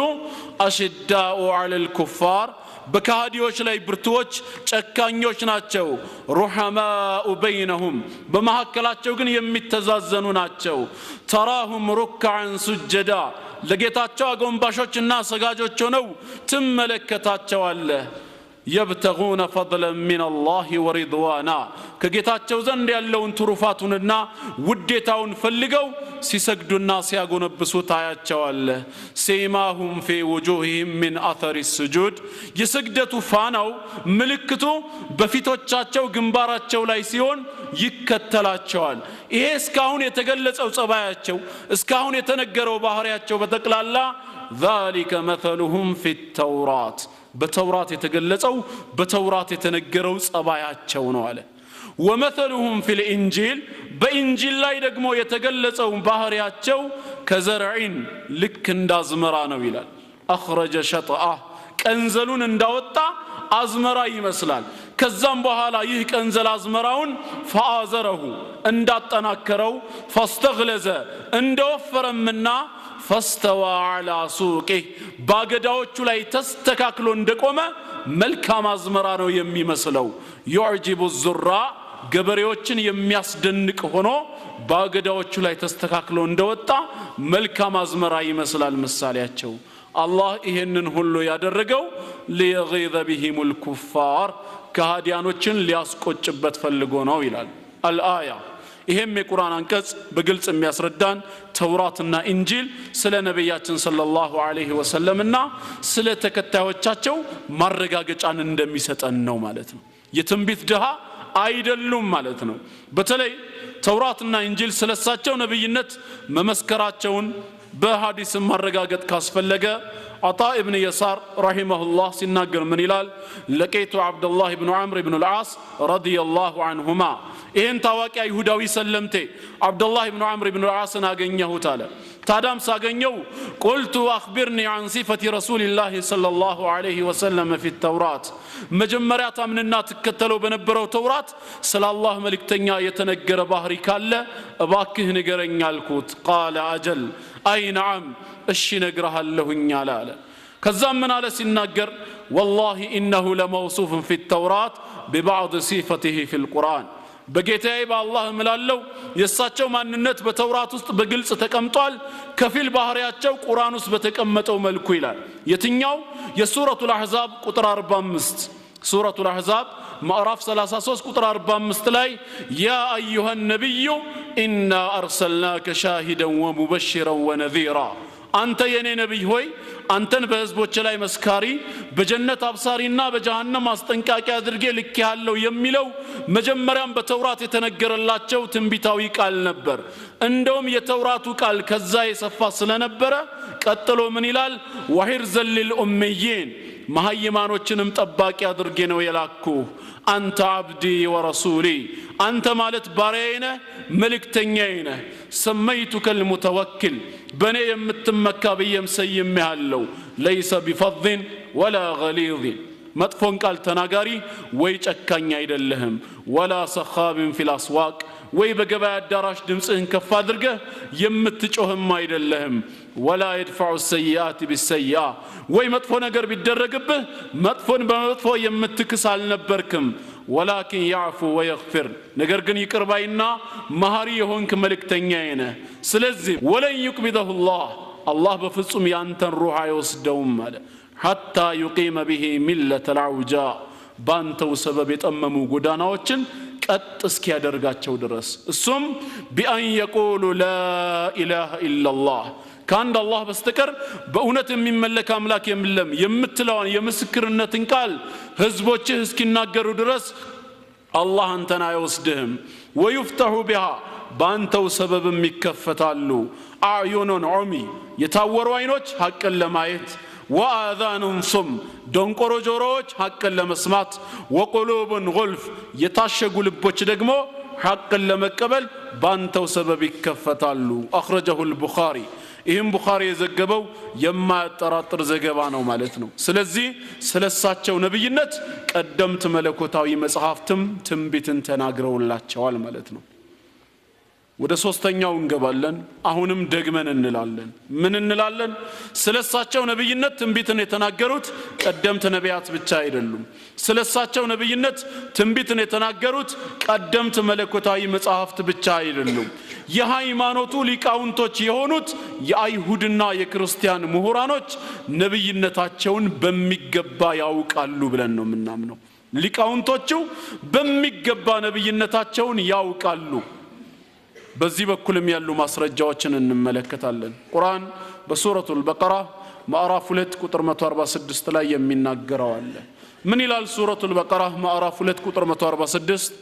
አሽዳኡ ዐለል ኩፋር በካህዲዎች ላይ ብርቱዎች ጨካኞች ናቸው ሩሐማኡ በይነሁም በመሐከላቸው ግን የሚተዛዘኑ ናቸው ተራሁም ሩክዓን ሱጀዳ ለጌታቸው አጎንባሾችና ሰጋጆች ሆነው ትመለከታቸዋለህ يبتغون فضلا من الله ورضوانا ከጌታቸው ዘንድ ያለውን ትሩፋቱንና ውዴታውን ፈልገው ሲሰግዱና ሲያጎነብሱ ታያቸዋለህ ሲማሁም في وجوههم من اثر السجود የስግደቱ ፋናው ምልክቱ በፊቶቻቸው ግንባራቸው ላይ ሲሆን ይከተላቸዋል ይሄ እስካሁን የተገለጸው ጸባያቸው እስካሁን የተነገረው ባህሪያቸው በተቅላላ ذلك مثلهم في التوراة በተውራት የተገለጸው በተውራት የተነገረው ጸባያቸው ነው አለ ومثلهم في الانجيل በኢንጂል ላይ ደግሞ የተገለጸው ባህሪያቸው ከዘርዒን ልክ እንዳዝመራ ነው ይላል اخرج شطأه ቀንዘሉን እንዳወጣ አዝመራ ይመስላል ከዛም በኋላ ይህ ቀንዘል አዝመራውን فآزره እንዳጠናከረው فاستغلظ እንደወፈረምና فاستوى على سوقه باغداዎቹ ላይ ተስተካክሎ እንደቆመ መልካም አዝመራ ነው የሚመስለው يعجب الزراع ገበሬዎችን የሚያስደንቅ ሆኖ ባገዳዎቹ ላይ ተስተካክሎ እንደወጣ መልካም አዝመራ ይመስላል ምሳሌያቸው አላህ ይሄንን ሁሉ ያደረገው ليغيظ بهم الكفار ከሃዲያኖችን ሊያስቆጭበት ፈልጎ ነው ይላል አልአያ ይሄም የቁርአን አንቀጽ በግልጽ የሚያስረዳን ተውራትና ኢንጂል ስለ ነብያችን ሰለላሁ ዐለይሂ ወሰለምና ስለ ተከታዮቻቸው ማረጋገጫን እንደሚሰጠን ነው ማለት ነው የትንቢት ደሃ አይደሉም ማለት ነው በተለይ ተውራትና ኢንጂል ስለሳቸው ነብይነት መመስከራቸውን በሐዲስ ማረጋገጥ ካስፈለገ عطاء ابن يسار رحمه الله سيناغر من يلال لقيت عبد الله بن عمرو بن العاص رضي الله عنهما إن تواقع يهوداوي سلمتي عبد الله بن عمرو بن العاص ناغنيهوت አለ ታዳም ሳገኘው قلت اخبرني عن صفه رسول الله صلى الله عليه وسلم في التوراة መጀመሪያ ታምንና ተከተለው በነበረው ተውራት ስለ አላህ መልእክተኛ የተነገረ ባህሪ ካለ እባክህ ንገረኝ አልኩት قال اجل اي نعم እሺ ነግረሃለሁኝ አለ ከዛም ምን አለ ሲናገር والله انه لموصوف في التوراة ببعض صفته في القرآن በጌታዬ በአላህ እምላለሁ የሳቸው ማንነት በተውራት ውስጥ በግልጽ ተቀምጧል ከፊል ባህሪያቸው ቁርአን ውስጥ በተቀመጠው መልኩ ይላል የትኛው የሱረቱል አህዛብ ቁጥር 45 ሱረቱል አህዛብ ማዕራፍ 33 ቁጥር 45 ላይ ያ አዩሃ ነብዩ ኢና አርሰልናከ ሻሂደን ወሙበሽረን ወነዚራ አንተ የኔ ነብይ ሆይ አንተን በህዝቦች ላይ መስካሪ በጀነት አብሳሪና በጀሃነም አስጠንቃቂ አድርጌ ልኬሃለሁ የሚለው መጀመሪያም በተውራት የተነገረላቸው ትንቢታዊ ቃል ነበር እንደውም የተውራቱ ቃል ከዛ የሰፋ ስለነበረ ቀጥሎ ምን ይላል ወሂርዘል ሊልኡሚይን መሃይማኖችንም ጠባቂ አድርጌ ነው የላኩ አንተ አብዲ ወረሱሊ አንተ ማለት ባሪያዬ ነህ መልእክተኛዬ ነህ ሰመይቱከ المتوكل በኔ የምትመካ ብዬም ሰይሜሃለሁ ليس بفظ ولا غليظ መጥፎን ቃል ተናጋሪ ወይ ጨካኝ አይደለህም ولا صخاب في الاسواق ወይ በገበያ አዳራሽ ድምጽህን ከፍ አድርገህ የምትጮህም አይደለህም ولا يدفع السيئات بالسيئة ወይ መጥፎ ነገር ቢደረግብህ መጥፎን በመጥፎ የምትክስ አልነበርክም ولكن يعفو ويغفر ነገር ግን ይቅር ባይና መሐሪ የሆንክ መልእክተኛዬ ነህ ስለዚህ ወለን ይቅቢደሁ አላህ በፍጹም ያንተን ሩህ አይወስደውም አለ حتى يقيم به ملة العوجاء ባንተው ሰበብ የጠመሙ ጎዳናዎችን ቀጥ እስኪያደርጋቸው ድረስ እሱም ቢአን የቁሉ ላ ኢላሃ ኢላላህ ከአንድ አላህ በስተቀር በእውነት የሚመለክ አምላክ የለም የምትለውን የምስክርነትን ቃል ህዝቦችህ እስኪናገሩ ድረስ አላህ አንተን አይወስድህም ወይፍተሑ ቢሃ ባንተው ሰበብም ይከፈታሉ አዕዩኑን ዑሚ የታወሩ አይኖች ሐቅን ለማየት وآذان صم دنقرو جوروج حق لمسمات وقلوب غلف يتاشقوا لبوش دقمو حق لمكبل بانتو سبب كفتالو أخرجه البخاري إهم بخاري يزقبو يما تراتر زقبانو مالتنو سلزي سلساتشو نبينت قدمت ملكوتاوي مصحافتم تنبيتن تناقروا الله شوال مالتنو ወደ ሶስተኛው እንገባለን አሁንም ደግመን እንላለን ምን እንላለን ስለሳቸው ነብይነት ትንቢትን የተናገሩት ቀደምት ነቢያት ብቻ አይደሉም ስለሳቸው ነብይነት ትንቢትን የተናገሩት ቀደምት መለኮታዊ መጻሕፍት ብቻ አይደሉም የሃይማኖቱ ሊቃውንቶች የሆኑት የአይሁድና የክርስቲያን ምሁራኖች ነብይነታቸውን በሚገባ ያውቃሉ ብለን ነው ምናምነው ሊቃውንቶቹ በሚገባ ነብይነታቸውን ያውቃሉ በዚህ በኩልም ያሉ ማስረጃዎችን እንመለከታለን ቁርአን በሱረቱል በቀራ ማዕራፍ 2 ቁጥር 146 ላይ የሚናገረው አለ ምን ይላል ሱረቱል በቀራ ማዕራፍ 2 ቁጥር 146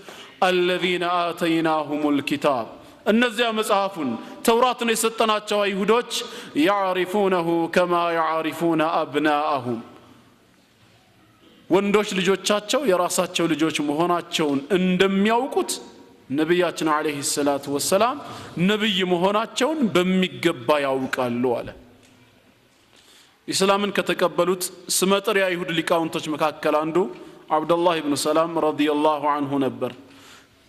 الذين آتيناهم الكتاب እነዚያ መጽሐፉን ተውራትን የሰጠናቸው አይሁዶች يعرفونه كما يعرفون أبناءهم ወንዶች ልጆቻቸው የራሳቸው ልጆች መሆናቸውን እንደሚያውቁት ነብያችን አለይሂ ሰላቱ ወሰለም ነብይ መሆናቸውን በሚገባ ያውቃሉ አለ እስላምን ከተቀበሉት ስመጥር የአይሁድ ሊቃውንቶች መካከል አንዱ አብዱላህ ኢብኑ ሰላም ረዲየላሁ ዐንሁ ነበር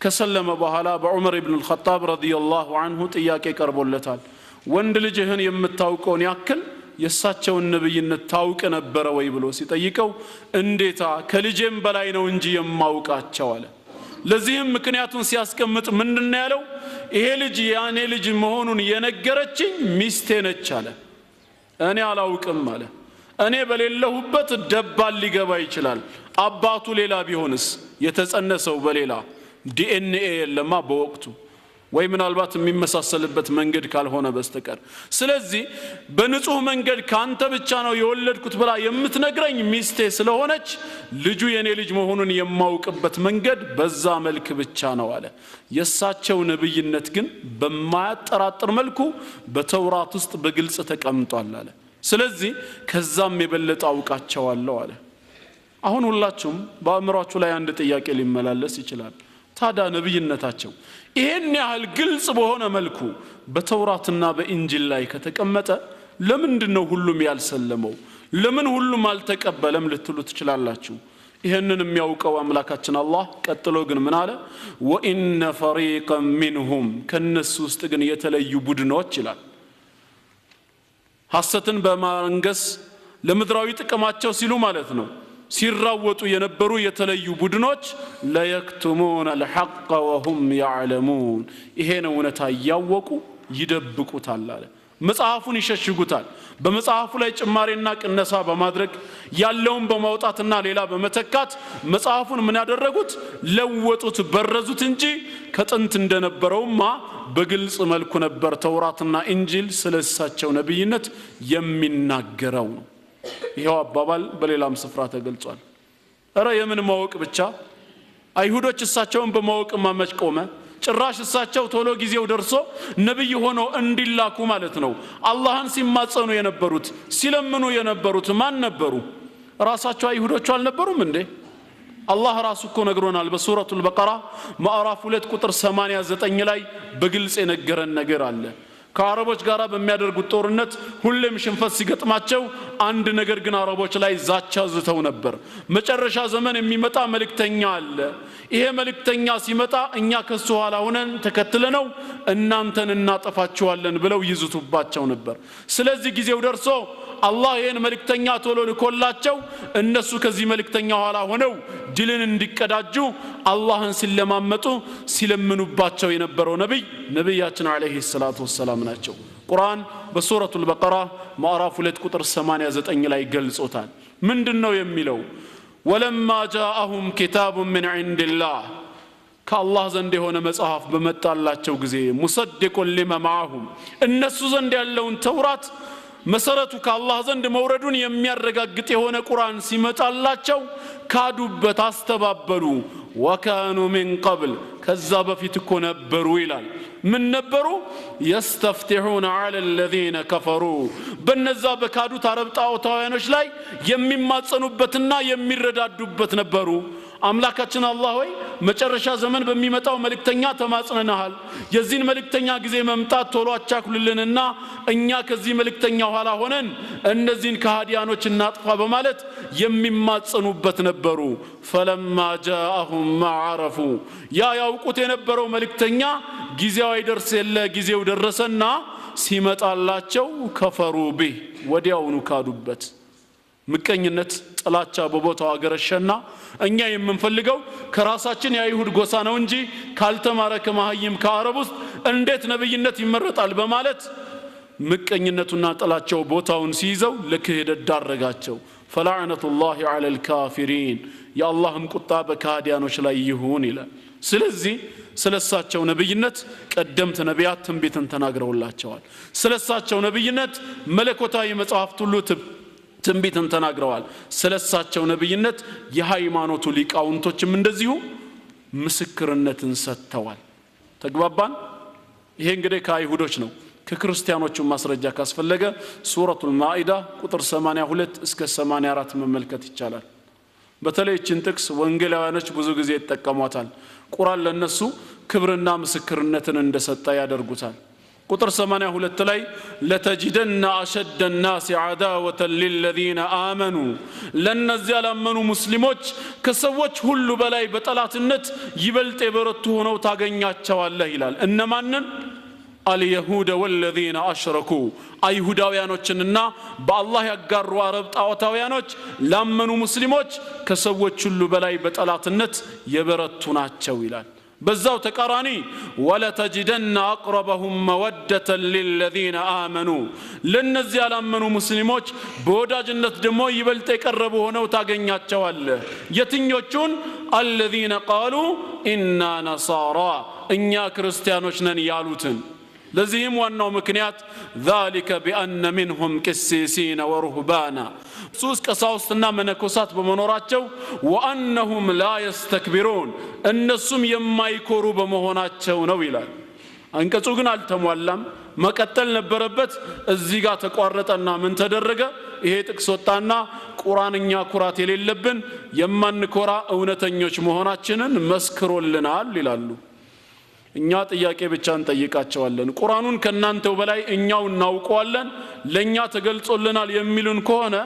ከሰለመ በኋላ በዑመር ኢብኑ አልኸጣብ ረዲየላሁ ዐንሁ ጥያቄ ቀርቦለታል ወንድ ልጅህን የምታውቀውን ያክል የሳቸውን ነብይነት ታውቅ ነበር ወይ ብሎ ሲጠይቀው እንዴታ ከልጄም በላይ ነው እንጂ የማውቃቸው አለ ለዚህም ምክንያቱን ሲያስቀምጥ ምንድነው ያለው ይሄ ልጅ ያኔ ልጅ መሆኑን የነገረችኝ ሚስቴ ነች አለ እኔ አላውቅም አለ እኔ በሌለሁበት ደባል ሊገባ ይችላል አባቱ ሌላ ቢሆንስ የተጸነሰው በሌላ ዲኤንኤ የለማ በወቅቱ ወይ ምናልባት የሚመሳሰልበት መንገድ ካልሆነ በስተቀር ስለዚህ በንጹህ መንገድ ካንተ ብቻ ነው የወለድኩት ብላ የምትነግረኝ ሚስቴ ስለሆነች ልጁ የኔ ልጅ መሆኑን የማውቅበት መንገድ በዛ መልክ ብቻ ነው አለ የሳቸው ነብይነት ግን በማያጠራጥር መልኩ በተውራት ውስጥ በግልጽ ተቀምጧል አለ ስለዚህ ከዛም የበለጠ አውቃቸዋለሁ አለ አሁን ሁላችሁም በአእምሯችሁ ላይ አንድ ጥያቄ ሊመላለስ ይችላል ታዲያ ነብይነታቸው ይሄን ያህል ግልጽ በሆነ መልኩ በተውራትና በኢንጂል ላይ ከተቀመጠ ለምንድነው ሁሉም ያልሰለመው? ለምን ሁሉም አልተቀበለም ልትሉ ትችላላችሁ። ይሄንን የሚያውቀው አምላካችን አላህ ቀጥሎ ግን ምን አለ? ወኢነ ፈሪቀን ሚንሁም ከነሱ ውስጥ ግን የተለዩ ቡድኖች ይላል ሐሰትን በማንገስ ለምድራዊ ጥቅማቸው ሲሉ ማለት ነው ሲራወጡ የነበሩ የተለዩ ቡድኖች ለየክቱሙን الحق وهم يعلمون ይሄን እውነታ ያወቁ ይደብቁታል አለ። መጽሐፉን ይሸሽጉታል። በመጽሐፉ ላይ ጭማሪና ቅነሳ በማድረግ ያለውን በማውጣትና ሌላ በመተካት መጽሐፉን ምን ያደረጉት? ለወጡት፣ በረዙት እንጂ ከጥንት እንደነበረውማ በግልጽ መልኩ ነበር ተውራትና ኢንጂል ስለሳቸው ነብይነት የሚናገረው ነው። ይሄው አባባል በሌላም ስፍራ ተገልጿል። አረ የምን ማወቅ ብቻ አይሁዶች እሳቸውን በማወቅ ማመጭ ቆመ። ጭራሽ እሳቸው ቶሎ ጊዜው ደርሶ ነብይ ሆኖ እንዲላኩ ማለት ነው አላህን ሲማጸኑ የነበሩት ሲለምኑ የነበሩት ማን ነበሩ? ራሳቸው አይሁዶች አልነበሩም እንዴ? አላህ ራሱ እኮ ነግሮናል በሱረቱል በቀራ ማዕራፍ 2 ቁጥር 89 ላይ በግልጽ የነገረን ነገር አለ። ከአረቦች ጋር በሚያደርጉት ጦርነት ሁሌም ሽንፈት ሲገጥማቸው አንድ ነገር ግን አረቦች ላይ ዛቻ ዝተው ነበር። መጨረሻ ዘመን የሚመጣ መልእክተኛ አለ። ይሄ መልእክተኛ ሲመጣ እኛ ከሱ ኋላ ሆነን ተከትለነው እናንተን እናጠፋችኋለን ብለው ይዝቱባቸው ነበር። ስለዚህ ጊዜው ደርሶ አላህ ይሄን መልእክተኛ ቶሎ ልኮላቸው እነሱ ከዚህ መልእክተኛ ኋላ ሆነው ድልን እንዲቀዳጁ አላህን ሲለማመጡ ሲለምኑባቸው የነበረው ነብያችን አለይሂ ሰላቱ ወሰላም ናቸው። ቁርአን በሱረቱል በቀራ ማዕራፍ 2 ቁጥር 89 ላይ ገልጾታል። ምንድነው የሚለው? ወለማ ጃአሁም ኪታቡን ሚን ዒንዲላህ ከአላህ ዘንድ የሆነ መጽሐፍ በመጣላቸው ጊዜ ሙሰድቁን ሊማ መዐሁም እነሱ ዘንድ ያለውን ተውራት መሰረቱ ከአላህ ዘንድ መውረዱን የሚያረጋግጥ የሆነ ቁርአን ሲመጣላቸው ካዱበት፣ አስተባበሉ። ወካኑ ሚን ቀብል ከዛ በፊት እኮ ነበሩ ይላል። ምን ነበሩ? يستفتحون على الذين كفروا በነዛ በካዱት አረብ ጣዖታውያኖች ላይ የሚማጸኑበትና የሚረዳዱበት ነበሩ። አምላካችን አላህ ሆይ መጨረሻ ዘመን በሚመጣው መልእክተኛ ተማጽነናል። የዚህን መልእክተኛ ጊዜ መምጣት ቶሎ አቻኩልልንና እኛ ከዚህ መልእክተኛ ኋላ ሆነን እነዚህን ከሃዲያኖች እናጥፋ በማለት የሚማጸኑበት ነበሩ። ፈለማ ጃአሁም ማ ዐረፉ ያ ያውቁት የነበረው መልእክተኛ ጊዜው አይደርስ የለ ጊዜው ደረሰና ሲመጣላቸው ከፈሩ ቢህ ወዲያውኑ ካዱበት። ምቀኝነት፣ ጥላቻ በቦታው አገረሸና እኛ የምንፈልገው ከራሳችን የአይሁድ ጎሳ ነው እንጂ ካልተማረ ከመሃይም ከአረብ ውስጥ እንዴት ነብይነት ይመረጣል በማለት ምቀኝነቱና ጥላቻው ቦታውን ሲይዘው ለክህደት ዳረጋቸው። ፈላዕነቱላሂ ዐለል ካፊሪን የአላህም ቁጣ በካህዲያኖች ላይ ይሁን ይላል። ስለዚህ ስለሳቸው ነብይነት ቀደምት ነቢያት ትንቢትን ተናግረውላቸዋል። ስለሳቸው ነብይነት መለኮታዊ መጽሐፍት ሁሉ ትንቢትን ተናግረዋል። ስለሳቸው ነብይነት የሃይማኖቱ ሊቃውንቶችም እንደዚሁ ምስክርነትን ሰጥተዋል። ተግባባን? ይሄ እንግዲህ ከአይሁዶች ነው። ከክርስቲያኖቹ ማስረጃ ካስፈለገ ሱረቱል ማኢዳ ቁጥር 82 እስከ 84 መመልከት ይቻላል። በተለይ እቺን ጥቅስ ወንጌላውያኖች ብዙ ጊዜ ይጠቀሟታል። ቁርአን ለነሱ ክብርና ምስክርነትን እንደሰጠ ያደርጉታል። ቁጥር 82 ላይ ለተጅደና አሸደ الناس عداوة للذين آمنوا ለነዚያ ላመኑ ሙስሊሞች ከሰዎች ሁሉ በላይ በጠላትነት ይበልጥ የበረቱ ሆነው ታገኛቸዋለህ ይላል። እነማንን? اليهود والذين أشركوا አይሁዳውያኖችንና በአላህ ያጋሩ አረብ ጣዖታውያኖች ላመኑ ሙስሊሞች ከሰዎች ሁሉ በላይ በጠላትነት የበረቱ ናቸው ይላል። በዛው ተቃራኒ ወለተጅደና አቅረበሁም መወደተ للذين آمنوا ለነዚህ ያላመኑ ሙስሊሞች በወዳጅነት ደግሞ ይበልጥ የቀረቡ ሆነው ታገኛቸዋለህ። የትኞቹን? الذين قالوا إنا نصارى እኛ ክርስቲያኖች ነን ያሉትን። ለዚህም ዋናው ምክንያት ذلك بأن منهم قسيسين ورهبانا ሱስ ቀሳውስትና መነኮሳት በመኖራቸው وأنهم لا يستكبرون እነሱም የማይኮሩ በመሆናቸው ነው ይላል። አንቀጹ ግን አልተሟላም። መቀጠል ነበረበት እዚህ ጋር ተቋረጠና ምን ተደረገ ይሄ ጥቅስ ወጣና ቁርአንኛ ኩራት የሌለብን የማንኮራ እውነተኞች መሆናችንን መስክሮልናል ይላሉ እኛ ጥያቄ ብቻ እንጠይቃቸዋለን ቁርአኑን ከናንተው በላይ እኛው እናውቀዋለን ለኛ ተገልጾልናል የሚሉን ከሆነ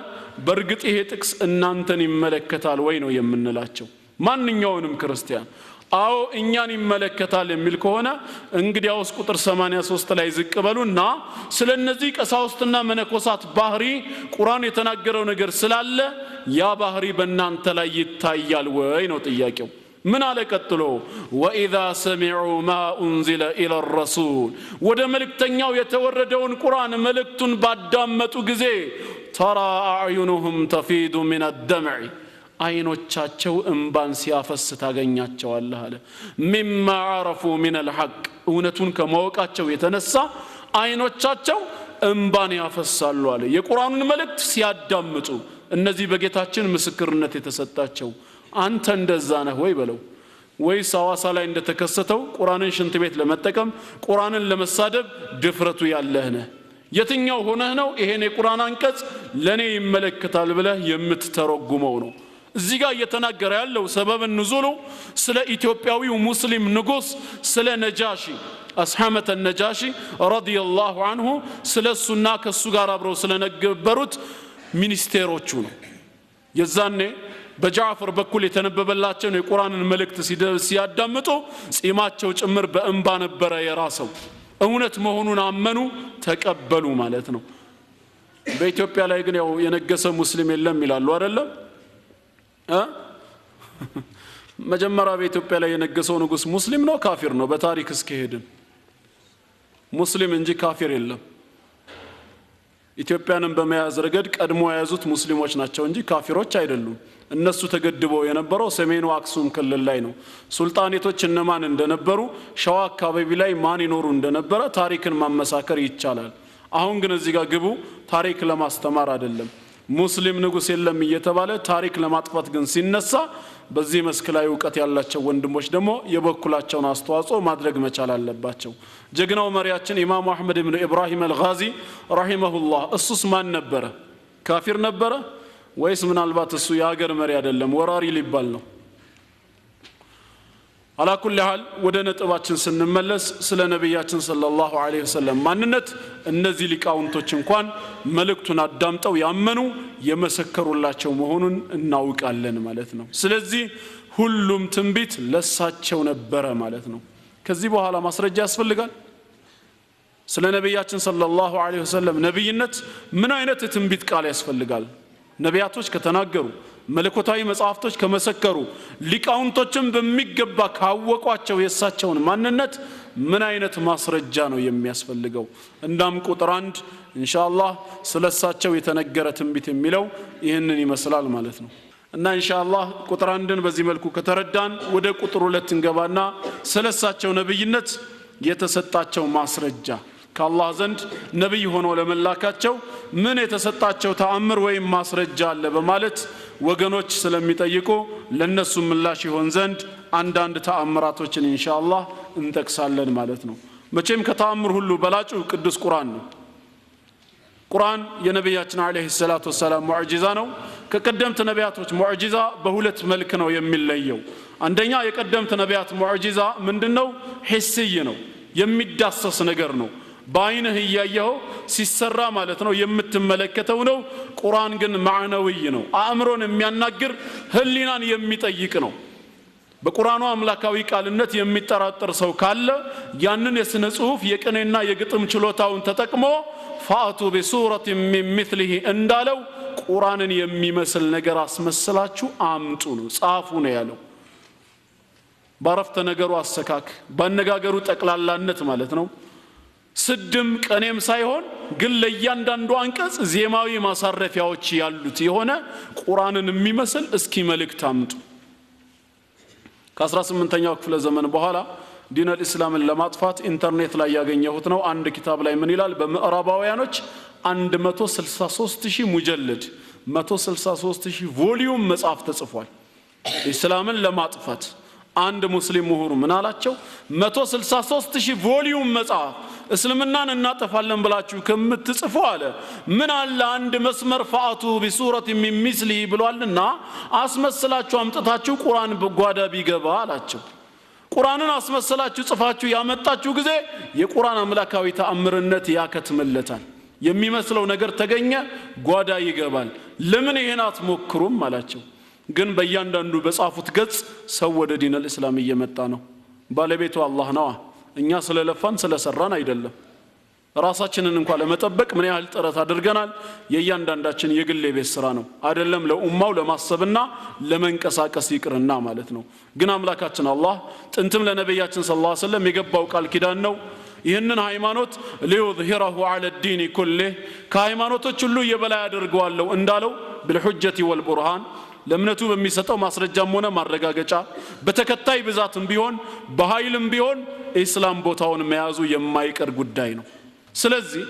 በርግጥ ይሄ ጥቅስ እናንተን ይመለከታል ወይ ነው የምንላቸው ማንኛውንም ክርስቲያን አዎ እኛን ይመለከታል የሚል ከሆነ እንግዲያውስ ቁጥር 83 ላይ ዝቅ በሉና ስለነዚህ ቀሳውስትና መነኮሳት ባህሪ ቁርአን የተናገረው ነገር ስላለ ያ ባህሪ በእናንተ ላይ ይታያል ወይ ነው ጥያቄው ምን አለ ቀጥሎ ወኢዛ ሰሚዑ ማ ኡንዚለ ኢለ الرسول ወደ መልእክተኛው የተወረደውን ቁርአን መልእክቱን ባዳመጡ ጊዜ ተራ አዕዩኑሁም ተፊዱ ሚን الدمع አይኖቻቸው እንባን ሲያፈስ ታገኛቸዋለህ አለ ሚማ አረፉ ሚን الحق እውነቱን ከማወቃቸው የተነሳ አይኖቻቸው እንባን ያፈሳሉ አለ የቁርአኑን መልእክት ሲያዳምጡ እነዚህ በጌታችን ምስክርነት የተሰጣቸው አንተ እንደዛ ነህ ወይ በለው ወይስ ሐዋሳ ላይ እንደተከሰተው ቁርአንን ሽንት ቤት ለመጠቀም ቁርአንን ለመሳደብ ድፍረቱ ያለህ ነህ የትኛው ሆነህ ነው ይሄን የቁርአን አንቀጽ ለኔ ይመለከታል ብለህ የምትተረጉመው ነው እዚህ ጋር እየተናገረ ያለው ሰበብ ንዙሉ ስለ ኢትዮጵያዊው ሙስሊም ንጉስ ስለ ነጃሺ አስሐመተ ነጃሺ ረዲየላሁ ዐንሁ ስለሱና ከሱ ጋር አብረው ስለነበሩት ሚኒስቴሮቹ ነው የዛኔ በጃዕፈር በኩል የተነበበላቸው የቁርአንን መልእክት ሲያዳምጡ ጺማቸው ጭምር በእንባ ነበር የራሰው እውነት መሆኑን አመኑ ተቀበሉ ማለት ነው በኢትዮጵያ ላይ ግን ያው የነገሰ ሙስሊም የለም ይላሉ አይደለም መጀመሪያ በኢትዮጵያ ላይ የነገሰው ንጉስ ሙስሊም ነው ካፊር ነው በታሪክ እስከሄድን ሙስሊም እንጂ ካፊር የለም ኢትዮጵያንን በመያዝ ረገድ ቀድሞ ያዙት ሙስሊሞች ናቸው እንጂ ካፊሮች አይደሉም እነሱ ተገድበው የነበረው ሰሜኑ አክሱም ክልል ላይ ነው ሱልጣኔቶች እነማን እንደነበሩ ሸዋ አካባቢ ላይ ማን ይኖሩ እንደነበረ ታሪክን ማመሳከር ይቻላል አሁን ግን እዚህ ጋር ግቡ ታሪክ ለማስተማር አይደለም ሙስሊም ንጉስ የለም እየተባለ ታሪክ ለማጥፋት ግን ሲነሳ በዚህ መስክ ላይ ዕውቀት ያላቸው ወንድሞች ደግሞ የበኩላቸውን አስተዋጽኦ ማድረግ መቻል አለባቸው ጀግናው መሪያችን ኢማሙ አህመድ ኢብኑ ኢብራሂም አልጋዚ ረሂመሁላህ እሱስ ማን ነበረ ካፊር ነበረ ወይስ ምናልባት እሱ የሀገር መሪ አይደለም ወራሪ ሊባል ነው على كل حال ወደ ነጥባችን ስንመለስ ስለ ነብያችን ሰለላሁ ዐለይሂ ወሰለም ማንነት እነዚህ ሊቃውንቶች እንኳን መልእክቱን አዳምጠው ያመኑ የመሰከሩላቸው መሆኑን እናውቃለን ማለት ነው ስለዚህ ሁሉም ትንቢት ለሳቸው ነበረ ማለት ነው ከዚህ በኋላ ማስረጃ ያስፈልጋል ስለ ነብያችን ሰለላሁ ዐለይሂ ወሰለም ነብይነት ምን አይነት ትንቢት ቃል ያስፈልጋል ነቢያቶች ከተናገሩ መለኮታዊ መጻሕፍቶች ከመሰከሩ ሊቃውንቶችም በሚገባ ካወቋቸው የሳቸውን ማንነት ምን አይነት ማስረጃ ነው የሚያስፈልገው እንዳም ቁጥር 1 ኢንሻአላህ ስለሳቸው የተነገረ ትንቢት የሚለው ይሄንን ይመስላል ማለት ነው እና ኢንሻአላህ ቁጥር 1ን በዚህ መልኩ ከተረዳን ወደ ቁጥር 2 እንገባና ስለሳቸው ነብይነት የተሰጣቸው ማስረጃ ከአላህ ዘንድ ነብይ ሆኖ ለመላካቸው ምን የተሰጣቸው ተአምር ወይም ማስረጃ አለ በማለት ወገኖች ስለሚጠይቁ ለነሱ ምላሽ ይሆን ዘንድ አንዳንድ ተአምራቶችን ኢንሻአላህ እንጠቅሳለን ማለት ነው መቼም ከተአምር ሁሉ በላጩ ቅዱስ ቁርአን ነው ቁርአን የነብያችን አለይሂ ሰላቱ ወሰለም ሙዕጂዛ ነው ከቀደምት ነቢያቶች ሙዕጂዛ በሁለት መልክ ነው የሚለየው አንደኛ የቀደምት ነቢያት ሙዕጂዛ ምንድነው ሂስይ ነው የሚዳሰስ ነገር ነው ባይነህ ያየው ሲሰራ ማለት ነው የምትመለከተው ነው ቁርአን ግን ማዕናዊ ነው አእምሮን የሚያናግር ህሊናን የሚጠይቅ ነው በቁርአኑ አምላካዊ ቃልነት የሚጠራጠር ሰው ካለ ያንን የስነ ጽሁፍ የቅኔና የግጥም ችሎታውን ተጠቅሞ ፋአቱ በሱረት ሚን مثله እንዳለው ቁርአንን የሚመስል ነገር አስመስላችሁ አምጡ ነው ጻፉ ነው ያለው ባረፍተ ነገሩ አሰካክ ባነጋገሩ ጠቅላላነት ማለት ነው ስድም ቀኔም ሳይሆን ግን ለእያንዳንዱ አንቀጽ ዜማዊ ማሳረፊያዎች ያሉት የሆነ ቁርአንን የሚመስል እስኪ መልእክት አምጡ ከ18ኛው ክፍለ ዘመን በኋላ ዲን አልእስላምን ለማጥፋት ኢንተርኔት ላይ ያገኘሁት ነው አንድ ኪታብ ላይ ምን ይላል በምዕራባውያኖች 163000 ሙጀለድ 163000 ቮሊዩም መጽሐፍ ተጽፏል እስላምን ለማጥፋት አንድ ሙስሊም ምሁር ምን አላቸው 163000 ቮሊዩም መጽሐፍ እስልምናን እናጠፋለን ብላችሁ ከምትጽፉ አለ ምን አለ አንድ መስመር ፈአቱ ቢሱረት ሚን ሚስሊ ብሏልና አስመስላችሁ አምጥታችሁ ቁርአን በጓዳ ቢገባ አላቸው ቁርአንን አስመስላችሁ ጽፋችሁ ያመጣችሁ ጊዜ የቁርአን አምላካዊ ተአምርነት ያከትመለታል የሚመስለው ነገር ተገኘ ጓዳ ይገባል ለምን ይሄን አትሞክሩም አላቸው ግን በእያንዳንዱ በጻፉት ገጽ ሰው ወደ ዲን الاسلام እየመጣ ነው ባለቤቱ አላህ ነው እኛ ስለለፋን ስለሰራን አይደለም ራሳችንን እንኳን ለመጠበቅ ምን ያህል ጥረት አድርገናል የእያንዳንዳችን የግል ቤት ስራ ነው አይደለም ለኡማው ለማሰብና ለመንቀሳቀስ ይቅርና ማለት ነው ግን አምላካችን አላህ ጥንትም ለነብያችን ሰለላሁ ዐለይሂ ወሰለም የገባው ቃል ኪዳን ነው ይህንን ሃይማኖት ليظهره على الدين كله ከሃይማኖቶች ሁሉ የበላይ አድርገዋለሁ እንዳለው بالحجة والبرهان ለምነቱ በሚሰጠው ማስረጃም ሆነ ማረጋገጫ በተከታይ ብዛትም ቢሆን በኃይልም ቢሆን እስላም ቦታውን መያዙ የማይቀር ጉዳይ ነው ስለዚህ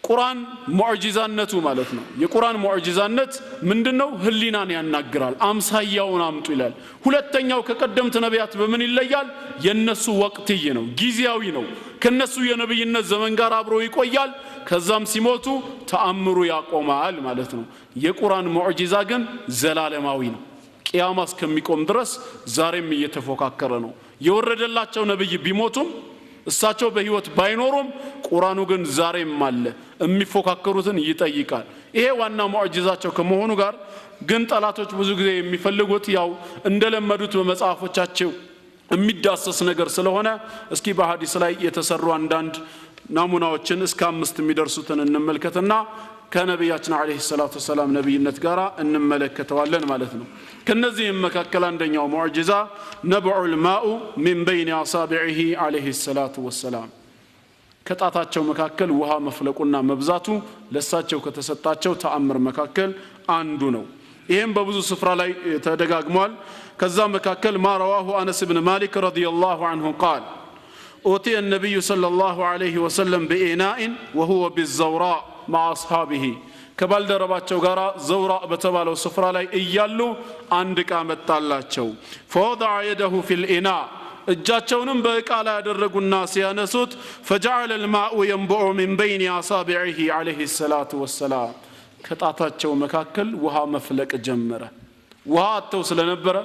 ቁርአን ሙዕጂዛነቱ ማለት ነው የቁርአን ሙዕጂዛነት ምንድነው ህሊናን ያናግራል አምሳያውን አምጡ ይላል ሁለተኛው ከቀደምት ነቢያት በምን ይለያል የነሱ ወቅትይ ነው ጊዜያዊ ነው ከነሱ የነብይነት ዘመን ጋር አብሮ ይቆያል ከዛም ሲሞቱ ተአምሩ ያቆማል ማለት ነው የቁርአን ሙዕጂዛ ግን ዘላለማዊ ነው ቂያማ እስከሚቆም ድረስ ዛሬም እየተፎካከረ ነው የወረደላቸው ነብይ ቢሞቱም እሳቸው በህይወት ባይኖሩም ቁርአኑ ግን ዛሬም አለ የሚፎካከሩትን ይጠይቃል ይሄ ዋና ሙዕጂዛቸው ከመሆኑ ጋር ግን ጠላቶች ብዙ ጊዜ የሚፈልጉት ያው እንደለመዱት በመጽሐፎቻቸው የሚዳሰስ ነገር ስለሆነ እስኪ በሐዲስ ላይ የተሰሩ አንዳንድ ናሙናዎችን እስከ 5 የሚደርሱትን እንመልከትና ከነብያችን አለይሂ ሰላቱ ወሰለም ነብይነት ጋራ እንመለከተዋለን ማለት ነው ከነዚህም መካከል አንደኛው ሙዕጂዛ ነብዑል ማኡ ሚን በይን አሳቢዒሂ አለይሂ ሰላቱ ወሰለም ከጣታቸው መካከል ውሃ መፍለቁና መብዛቱ ለሳቸው ከተሰጣቸው ተአምር መካከል አንዱ ነው ይሄም በብዙ ስፍራ ላይ ተደጋግሟል ከዛ መካከል ማ ረዋሁ አነስ ኢብኑ ማሊክ ረዲየላሁ ዐንሁ قال أوتي النبي صلى الله عليه وسلم بإناء وهو بالزوراء مع أصحابه كبالدرباتشو غارا زوراء بتبالو سفرا لاي إيالو عندك عمتالاتشو فوضع يده في الإناء እጃቸውንም በእቃ ላይ ያደረጉና ሲያነሱት فجعل الماء ينبع من بين أصابعه عليه الصلاة والسلام ከጣታቸው መካከል ውሃ መፍለቅ ጀመረ ውሃ አጥተው ስለነበረ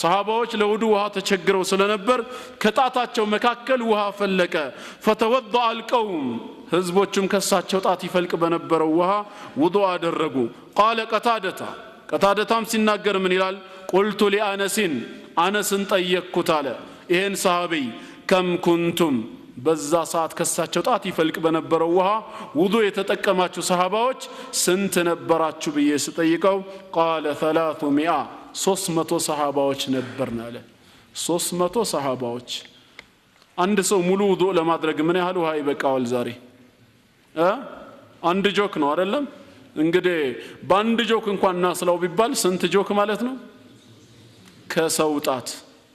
ሰሃባዎች ለውዱ ውሃ ተቸግረው ስለነበር ከጣታቸው መካከል ውሃ ፈለቀ فتوضأ القوم ህዝቦችም ከሳቸው ጣት ይፈልቅ በነበረው ውሃ ውዱእ አደረጉ قال قتادة ሲናገር ምን ይላል قلت لأنس أنسን ጠየቅኩት አለ ይሄን ሰሃቢ ከም ኩንቱም በዛ ሰዓት ከሳቸው ጣት ይፈልቅ በነበረው ውሃ ውዱእ የተጠቀማችሁ ሰሃባዎች ስንት ነበራችሁ ብዬ ስጠይቀው قال 300 ሰሃባዎች ነበርና አለ 300 ሰሃባዎች አንድ ሰው ሙሉ ውዱእ ለማድረግ ምን ያህል ውሃ ይበቃዋል ዛሬ አንድ ጆክ ነው አይደለም እንግዲህ በአንድ ጆክ እንኳን እናስላው ቢባል ስንት ጆክ ማለት ነው ከሰው ጣት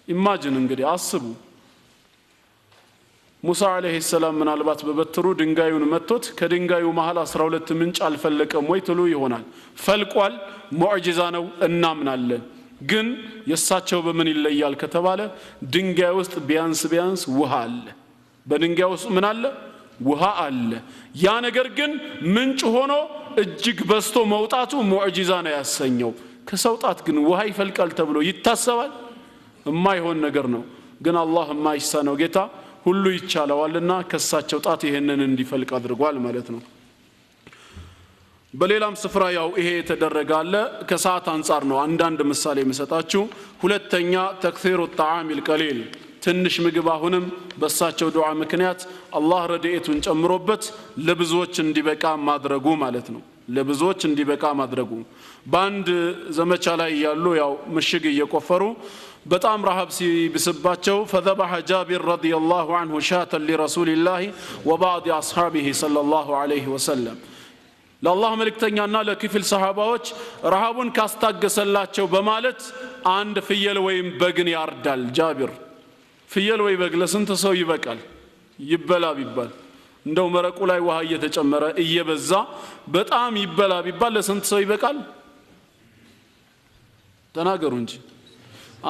ኢማጂን እንግዲህ አስቡ ሙሳ አለይሂ ሰላም ምናልባት በበትሩ ድንጋዩን መጥቶት ከድንጋዩ መሃል 12 ምንጭ አልፈለቀም ወይ ትሉ ይሆናል ፈልቋል ሙዕጂዛ ነው እናምናለን ግን የሳቸው በምን ይለያል ከተባለ ድንጋይ ውስጥ ቢያንስ ውሃ አለ በድንጋይ ውስጥ ምን አለ ውሃ አለ ያ ነገር ግን ምንጭ ሆኖ እጅግ በስቶ መውጣቱ ሙዕጂዛ ነው ያሰኘው ከሰው ጣት ግን ውሃ ይፈልቃል ተብሎ ይታሰባል የማይሆን ነገር ነው ግን አላህ የማይሳነው ጌታ ሁሉ ይቻለዋልና ከሳቸው ጣት ይሄንን እንዲፈልቅ አድርጓል ማለት ነው በሌላም ስፍራ ያው ይሄ ተደረጋለ ከሰዓት አንፃር ነው አንዳንድ ምሳሌ መሰጣችሁ ሁለተኛ ተክሲሩ الطعام القليل ትንሽ ምግብ አሁንም በሳቸው ዱዓ ምክንያት አላህ ረድኤቱን ጨምሮበት ለብዙዎች እንዲበቃ ማድረጉ ማለት ነው ለብዙዎች እንዲበቃ ማድረጉ ባንድ ዘመቻ ላይ ያሉ ያው ምሽግ እየቆፈሩ በጣም ረሃብ ሲብስባቸው فذبح جابر رضي الله عنه شاة لرسول الله وبعض أصحابه صلى الله عليه وسلم ለአላህ መልእክተኛና ለክፍል ሰሃባዎች ረሃቡን ካስታገሰላቸው በማለት አንድ ፍየል ወይም በግን ያርዳል ጃቢር ፍየል ወይ በግ ለስንት ሰው ይበቃል ይበላ ቢባል እንደው መረቁ ላይ ውሃ እየተጨመረ እየበዛ በጣም ይበላ ቢባል ለስንት ሰው ይበቃል ተናገሩ እንጂ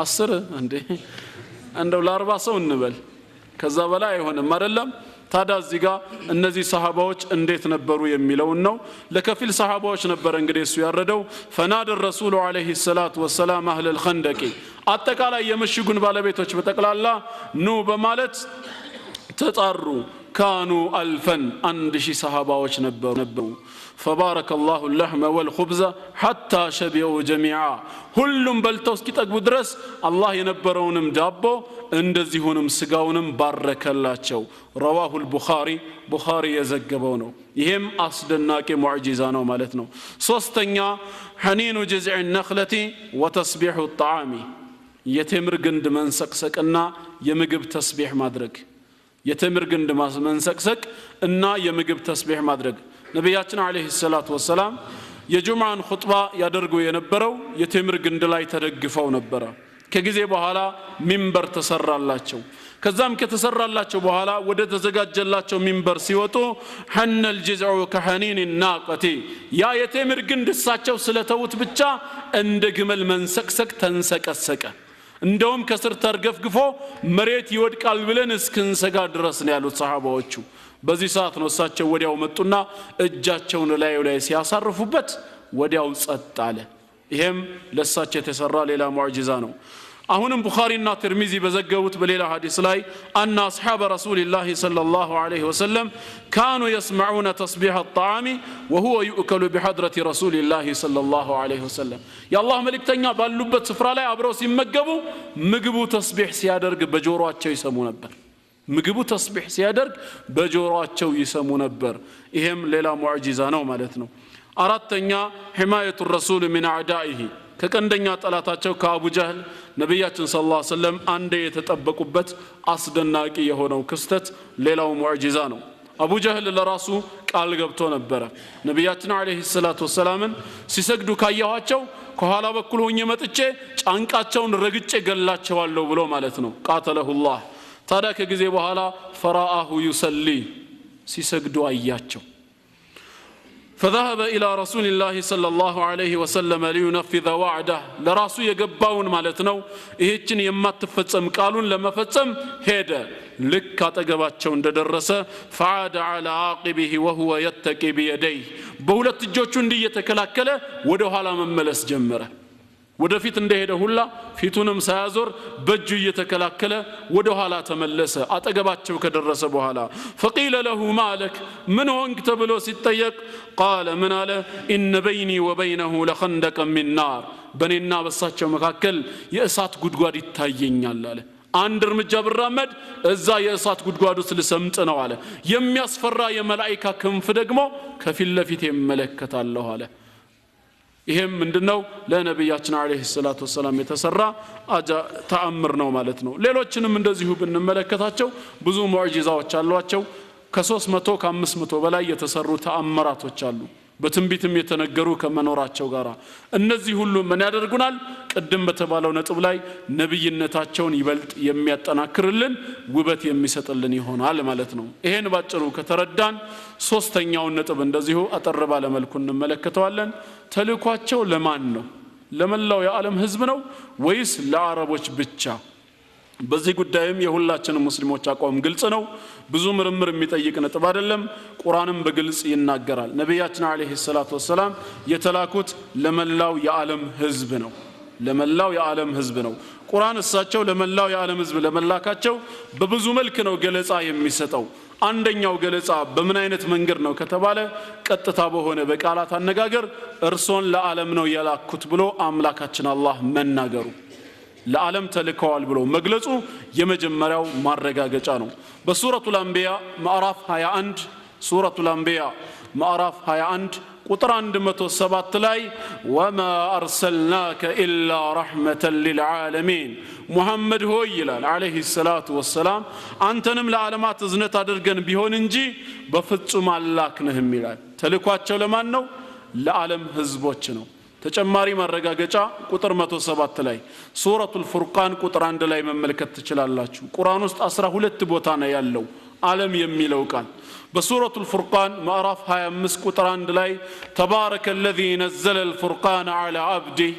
10 እንዴ እንደው ለ40 ሰው እንበል ከዛ በላይ አይሆንም አይደለም ታዲያ እዚህ ጋር እነዚህ ሰሃባዎች እንዴት ነበሩ የሚለው ነው ለከፊል ሰሃባዎች ነበር እንግዲህ እሱ ያረደው ፈናድ الرسول عليه الصلاه والسلام اهل الخندق አጠቃላይ የምሽጉን ባለቤቶች በጠቅላላ ኑ በማለት ተጣሩ كانوا ألفا عندشي صحاباوش نبروا فبارك الله اللحم والخبز حتى شبعوا جميعا ሁሉም በልተው እስኪጠግቡ ድረስ አላህ የነበረውንም ዳቦ እንደዚሁንም ስጋውንም ባረከላቸው رواه البخاري ቡኻሪ የዘገበው ነው ይሄም አስደናቂ ሙዕጂዛ ነው ማለት ነው ሶስተኛ حنين جذع النخلة وتسبيح الطعام የቴምር ግንድ መንሰቅሰቅና የምግብ ተስቢህ ማድረግ የተምር ግንድ መንሰቅሰቅ እና የምግብ ተስቢህ ማድረግ ነብያችን አለይሂ ሰላቱ ወሰለም የጁምዓን ኹጥባ ያደርጉ የነበረው የተምር ግንድ ላይ ተደግፈው ነበር ከጊዜ በኋላ ሚንበር ተሰራላቸው ከዛም ከተሰራላቸው በኋላ ወደ ተዘጋጀላቸው ሚንበር ሲወጡ حن الجذع كحنين الناقه ያ የተምር ግንድ እሳቸው ስለተውት ብቻ እንደ ግመል መንሰቅሰቅ ተንሰቀሰቀ እንደውም ከስር ተርገፍግፎ መሬት ይወድቃል ብለን እስክንሰጋ ድረስ ነው ያሉት ሰሃባዎቹ በዚህ ሰዓት ነው እሳቸው ወዲያው መጡና እጃቸውን ላይ ሲያሳርፉበት ወዲያው ጸጥ አለ ይሄም ለሳቸው የተሰራ ሌላ ሙዕጂዛ ነው አሁንም ቡኻሪና ትርሚዚ በዘገቡት በሌላ ሐዲስ ላይ አና አስሐበ ረሱልላህ ሰለላሁ ዐለይሂ ወሰለም كانوا يسمعون تسبيح الطعام وهو يؤكل بحضرة رسول الله صلى الله عليه وسلم يا الله ملكتኛ ባሉበት ስፍራ ላይ አብረው ሲመገቡ ምግቡ ተስቢህ ሲያደርግ በጆሮአቸው ይሰሙ ነበር ምግቡ ተስቢህ ሲያደርግ በጆሮአቸው ይሰሙ ነበር ይሄም ሌላ ሙዕጂዛ ነው ማለት ነው አራተኛ حماية الرسول من أعدائه ከቀንደኛ ጠላታቸው ከአቡ ጀህል ነብያችን ሰለላሁ ዐለይሂ ወሰለም አንዴ የተጠበቁበት አስደናቂ የሆነው ክስተት ሌላው ሙዕጂዛ ነው አቡ ጀህል ለራሱ ቃል ገብቶ ነበር ነብያችን አለይሂ ሰላቱ ወሰላምን ሲሰግዱ ካያዋቸው ከኋላ በኩል ሆኜ መጥቼ ጫንቃቸውን ረግጬ ገላቸዋለሁ ብሎ ማለት ነው ቃተለሁላህ ታዲያ ከጊዜ በኋላ ፈራአሁ ይሰሊ ሲሰግዱ አያቸው فذهب إلى رسول الله صلى الله عليه وسلم لينفذ وعده لراسو يقباون مالتنو إيهتشن يمات تفتسم قالون لما فتسم هيدا لك أتقباتشو اندرس فعاد على عاقبه وهو يتكي بيديه بولت الجوچون دي يتكلاكله ودوها لا مملس جمره ወደፊት እንደሄደ ሁላ ፊቱንም ሳያዞር በእጁ እየተከላከለ ወደ ኋላ ተመለሰ አጠገባቸው ከደረሰ በኋላ فقيل له مالك من ሆንክ ተብሎ ሲጠየቅ قال من አለ ان بيني وبينه لخندقا من نار በኔና በሳቸው መካከል የእሳት ጉድጓድ ይታየኛል አለ አንድ እርምጃ ብራመድ እዛ የእሳት ጉድጓዱ ስለሰምጥ ነው አለ የሚያስፈራ የመላእክት ክንፍ ደግሞ ከፊት ለፊት ይመለከታለሁ አለ ይሄም ምንድነው ለነብያችን አለይሂ ሰላቱ ወሰለም የተሰራ ተአምር ነው ማለት ነው ሌሎችንም እንደዚሁ ብንመለከታቸው ብዙ ሙዕጂዛዎች አሏቸው ከ300 ከ500 በላይ የተሰሩ ተአምራቶች አሉ በትንቢትም የተነገሩ ከመኖራቸው ጋራ እነዚህ ሁሉ ምን ያደርጉናል ቀደም በተባለው ነጥብ ላይ ነብይነታቸውን ይበልጥ የሚያጠናክርልን ውበት የሚሰጥልን ይሆናል ማለት ነው ይሄን ባጭሩ ከተረዳን ሶስተኛው ነጥብ እንደዚሁ አጠር ባለ መልኩ እንመለከተዋለን ተልኳቸው ለማን ነው ለመላው የዓለም ህዝብ ነው ወይስ ለአረቦች ብቻ በዚህ ጉዳይም የሁላችን ሙስሊሞች አቋም ግልጽ ነው ብዙ ምርምር የሚጠይቅ ነጥብ አይደለም ቁርአንም በግልጽ ይናገራል ነብያችን አለይሂ ሰላቱ ወሰለም የተላኩት ለመላው የዓለም ህዝብ ነው ለመላው የዓለም ህዝብ ነው ቁርአን እሳቸው ለመላው የዓለም ህዝብ ለመላካቸው በብዙ መልክ ነው ገለጻ የሚሰጠው አንደኛው ገለጻ በምን አይነት መንገድ ነው ከተባለ ቀጥታ በሆነ በቃላት አነጋገር እርሶን ለዓለም ነው ያላኩት ብሎ አምላካችን አላህ መናገሩ ለዓለም ተልከዋል ብሎ መግለጹ የመጀመሪያው ማረጋገጫ ነው በሱረቱል አንቢያ ማዕራፍ 21 ሱረቱል አንቢያ ማዕራፍ 21 ቁጥር 107 ላይ ወማ አርሰልናከ ኢላ ረሕመተን ሊልዓለሚን ሙሐመድ ሆይ ይላል አለይሂ ሰላቱ ወሰላም አንተንም ለዓለማት እዝነት አድርገን ቢሆን እንጂ በፍጹም አላክንህም ይላል ተልኳቸው ለማን ነው ለዓለም ህዝቦች ነው ተጨማሪ ማረጋገጫ ቁጥር 107 ላይ ሱረቱል ፉርቃን ቁጥር 1 ላይ መመልከት ትችላላችሁ ቁርአን ውስጥ 12 ቦታ ነው ያለው ዓለም የሚለው ቃል በሱረቱል ፉርቃን ማዕራፍ 25 ቁጥር 1 ላይ ተባረከ الذي نزل الفرقان على عبده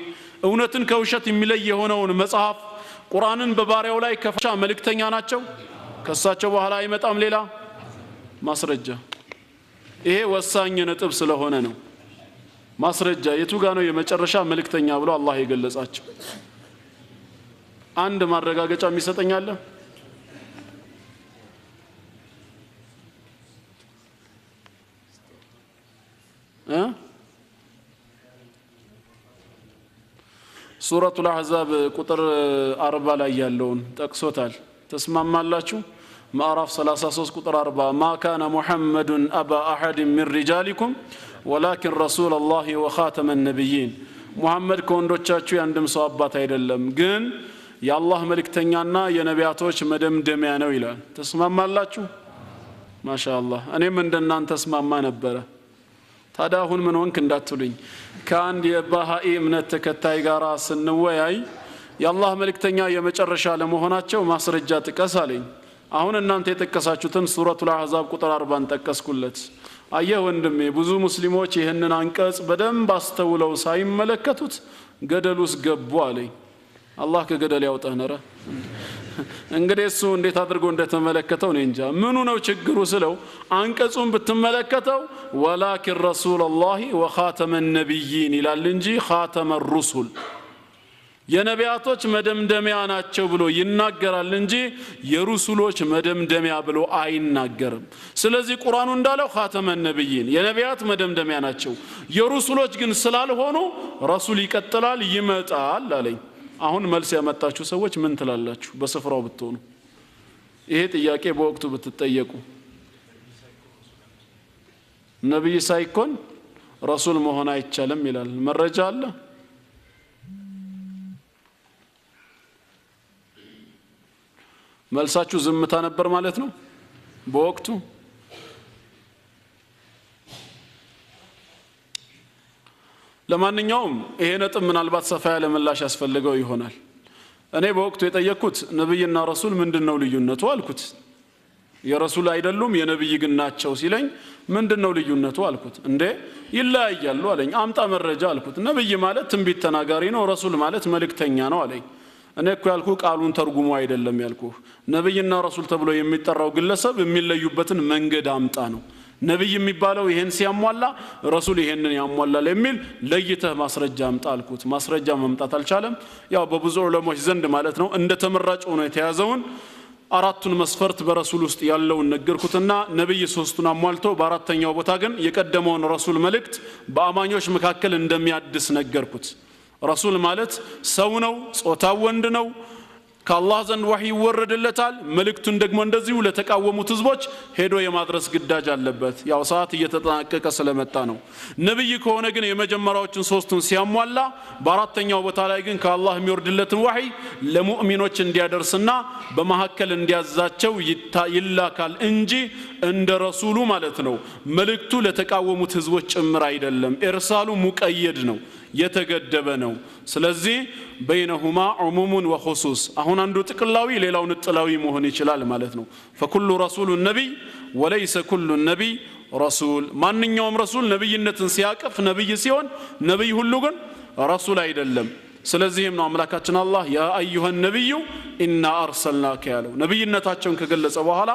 እውነትን ከውሸት የሚለይ የሆነውን መጽሐፍ ቁርአንን በባሪያው ላይ ከፈቻ መልእክተኛ ናቸው ከሳቸው በኋላ አይመጣም ሌላ ማስረጃ ይሄ ወሳኝ ነጥብ ስለሆነ ነው ማስረጃ የቱ ጋር ነው የመጨረሻ መልእክተኛ ብሎ አላህ የገለጻቸው አንድ ማረጋገጫ የሚሰጠኛል سورة الأحزاب قطر 4 ላይ ያለውን ጠቅሶታል ተስማማላችሁ ማዕራፍ 33 ቁጥር 40 ما كان محمد أبا أحد من رجالكم ولكن رسول الله وخاتم النبيين محمد ከወንዶቻችሁ ያንድም ሰው አባት አይደለም ግን የአላህ መልእክተኛና የነቢያቶች መደምደሚያ ነው ይላል ተስማማላችሁ ማሻአላህ እኔም እንደናንተ ተስማማ ነበር ታዲያ አሁን ምን ሆንክ እንዳትሉኝ ከአንድ የባሃኢ እምነት ተከታይ ጋራ ስንወያይ የአላህ መልእክተኛ የመጨረሻ ለመሆናቸው ማስረጃ ጥቀስ አለኝ አሁን እናንተ የጠቀሳችሁትን ሱረቱል አሕዛብ ቁጥር 40 ጠቀስኩለት አየህ ወንድሜ ብዙ ሙስሊሞች ይህንን አንቀጽ በደንብ አስተውለው ሳይመለከቱት ገደሉስ ገቡ አለኝ አላህ ከገደል ያውጣህ ነረ እንግዲህ እሱ እንዴት አድርጎ እንደተመለከተው ነው እንጃ ምኑ ነው ችግሩ ስለው አንቀጹን ብትመለከተው ወላኪን ረሱላላህ ወኻተመ ነብይን ይላል እንጂ ኻተመ الرسل የነቢያቶች መደምደሚያ ናቸው ብሎ ይናገራል እንጂ የሩሱሎች መደምደሚያ ብሎ አይናገርም ስለዚህ ቁርአኑ እንዳለው ኻተመ ነብይን የነቢያት መደምደሚያ ናቸው የሩሱሎች ግን ስላልሆኑ ረሱል ይቀጥላል ይመጣል አለኝ አሁን መልስ ያመጣችሁ ሰዎች ምን ትላላችሁ በስፍራው ብትሆኑ ይሄ ጥያቄ በወቅቱ ብትጠየቁ ነብይ ሳይኮን ረሱል መሆን አይቻልም ይላል መረጃ አለ መልሳችሁ ዝምታ ነበር ማለት ነው በወቅቱ ለማንኛውም ይሄ ነጥብ ምናልባት ሰፋ ያለ ምላሽ ያስፈልገው ይሆናል እኔ በወቅቱ የጠየቅኩት ነብይና ረሱል ምንድነው ልዩነቱ አልኩት የረሱል አይደሉም የነብይ ግን ናቸው ሲለኝ ምንድነው ልዩነቱ አልኩት እንዴ ይለያያሉ አለኝ አምጣ መረጃ አልኩት ነብይ ማለት ትንቢት ተናጋሪ ነው ረሱል ማለት መልእክተኛ ነው አለኝ እኔ እኮ ያልኩ ቃሉን ተርጉሙ አይደለም ያልኩ ነብይና ረሱል ተብሎ የሚጠራው ግለሰብ የሚለዩበትን መንገድ አምጣ ነው ነብይ የሚባለው ይሄን ሲያሟላ ረሱል ይሄንን ያሟላል የሚል ለይተህ ማስረጃ አምጣ አልኩት ማስረጃ ማምጣት አልቻለም ያው በብዙ ዑለሞች ዘንድ ማለት ነው እንደ ተመራጭ ሆኖ የተያዘውን አራቱን መስፈርት በረሱል ውስጥ ያለውን ነገርኩትና ነብይ ሶስቱን አሟልቶ በአራተኛው ቦታ ግን የቀደመውን ረሱል መልእክት በአማኞች መካከል እንደሚያድስ ነገርኩት ረሱል ማለት ሰው ነው ጾታው ወንድ ነው ከአላህ ዘንድ ወህይ ይወረድለታል መልእክቱን ደግሞ እንደዚሁ ለተቃወሙት ህዝቦች ሄዶ የማድረስ ግዳጅ አለበት ያው ሰዓት እየተጠናቀቀ ስለመጣ ነው ነብይ ከሆነ ግን የመጀመሪያዎችን ሶስቱን ሲያሟላ በአራተኛው ቦታ ላይ ግን ከአላህ የሚወርድለትን ወህይ ለሙእሚኖች እንዲያደርስና በመሐከል እንዲያዛቸው ይላካል እንጂ እንደ ረሱሉ ማለት ነው መልእክቱ ለተቃወሙት ህዝቦች ጭምር አይደለም ኢርሳሉ ሙቀየድ ነው የተገደበ ነው ስለዚህ በይነሁማ ዑሙሙን ወኹሱስ አሁን አንዱ ጥቅላዊ ሌላው ንጥላዊ መሆን ይችላል ማለት ነው فكل رسول نبي وليس كل نبي رسول ማንኛውም ረሱል ነብይነትን ሲያቀፍ ነብይ ሲሆን ነብይ ሁሉ ግን ረሱል አይደለም ስለዚህም ነው አምላካችን አላህ ያ አዩሃ ነብዩ ኢና አርሰልናከ ያለው ነብይነታቸውን ከገለጸ በኋላ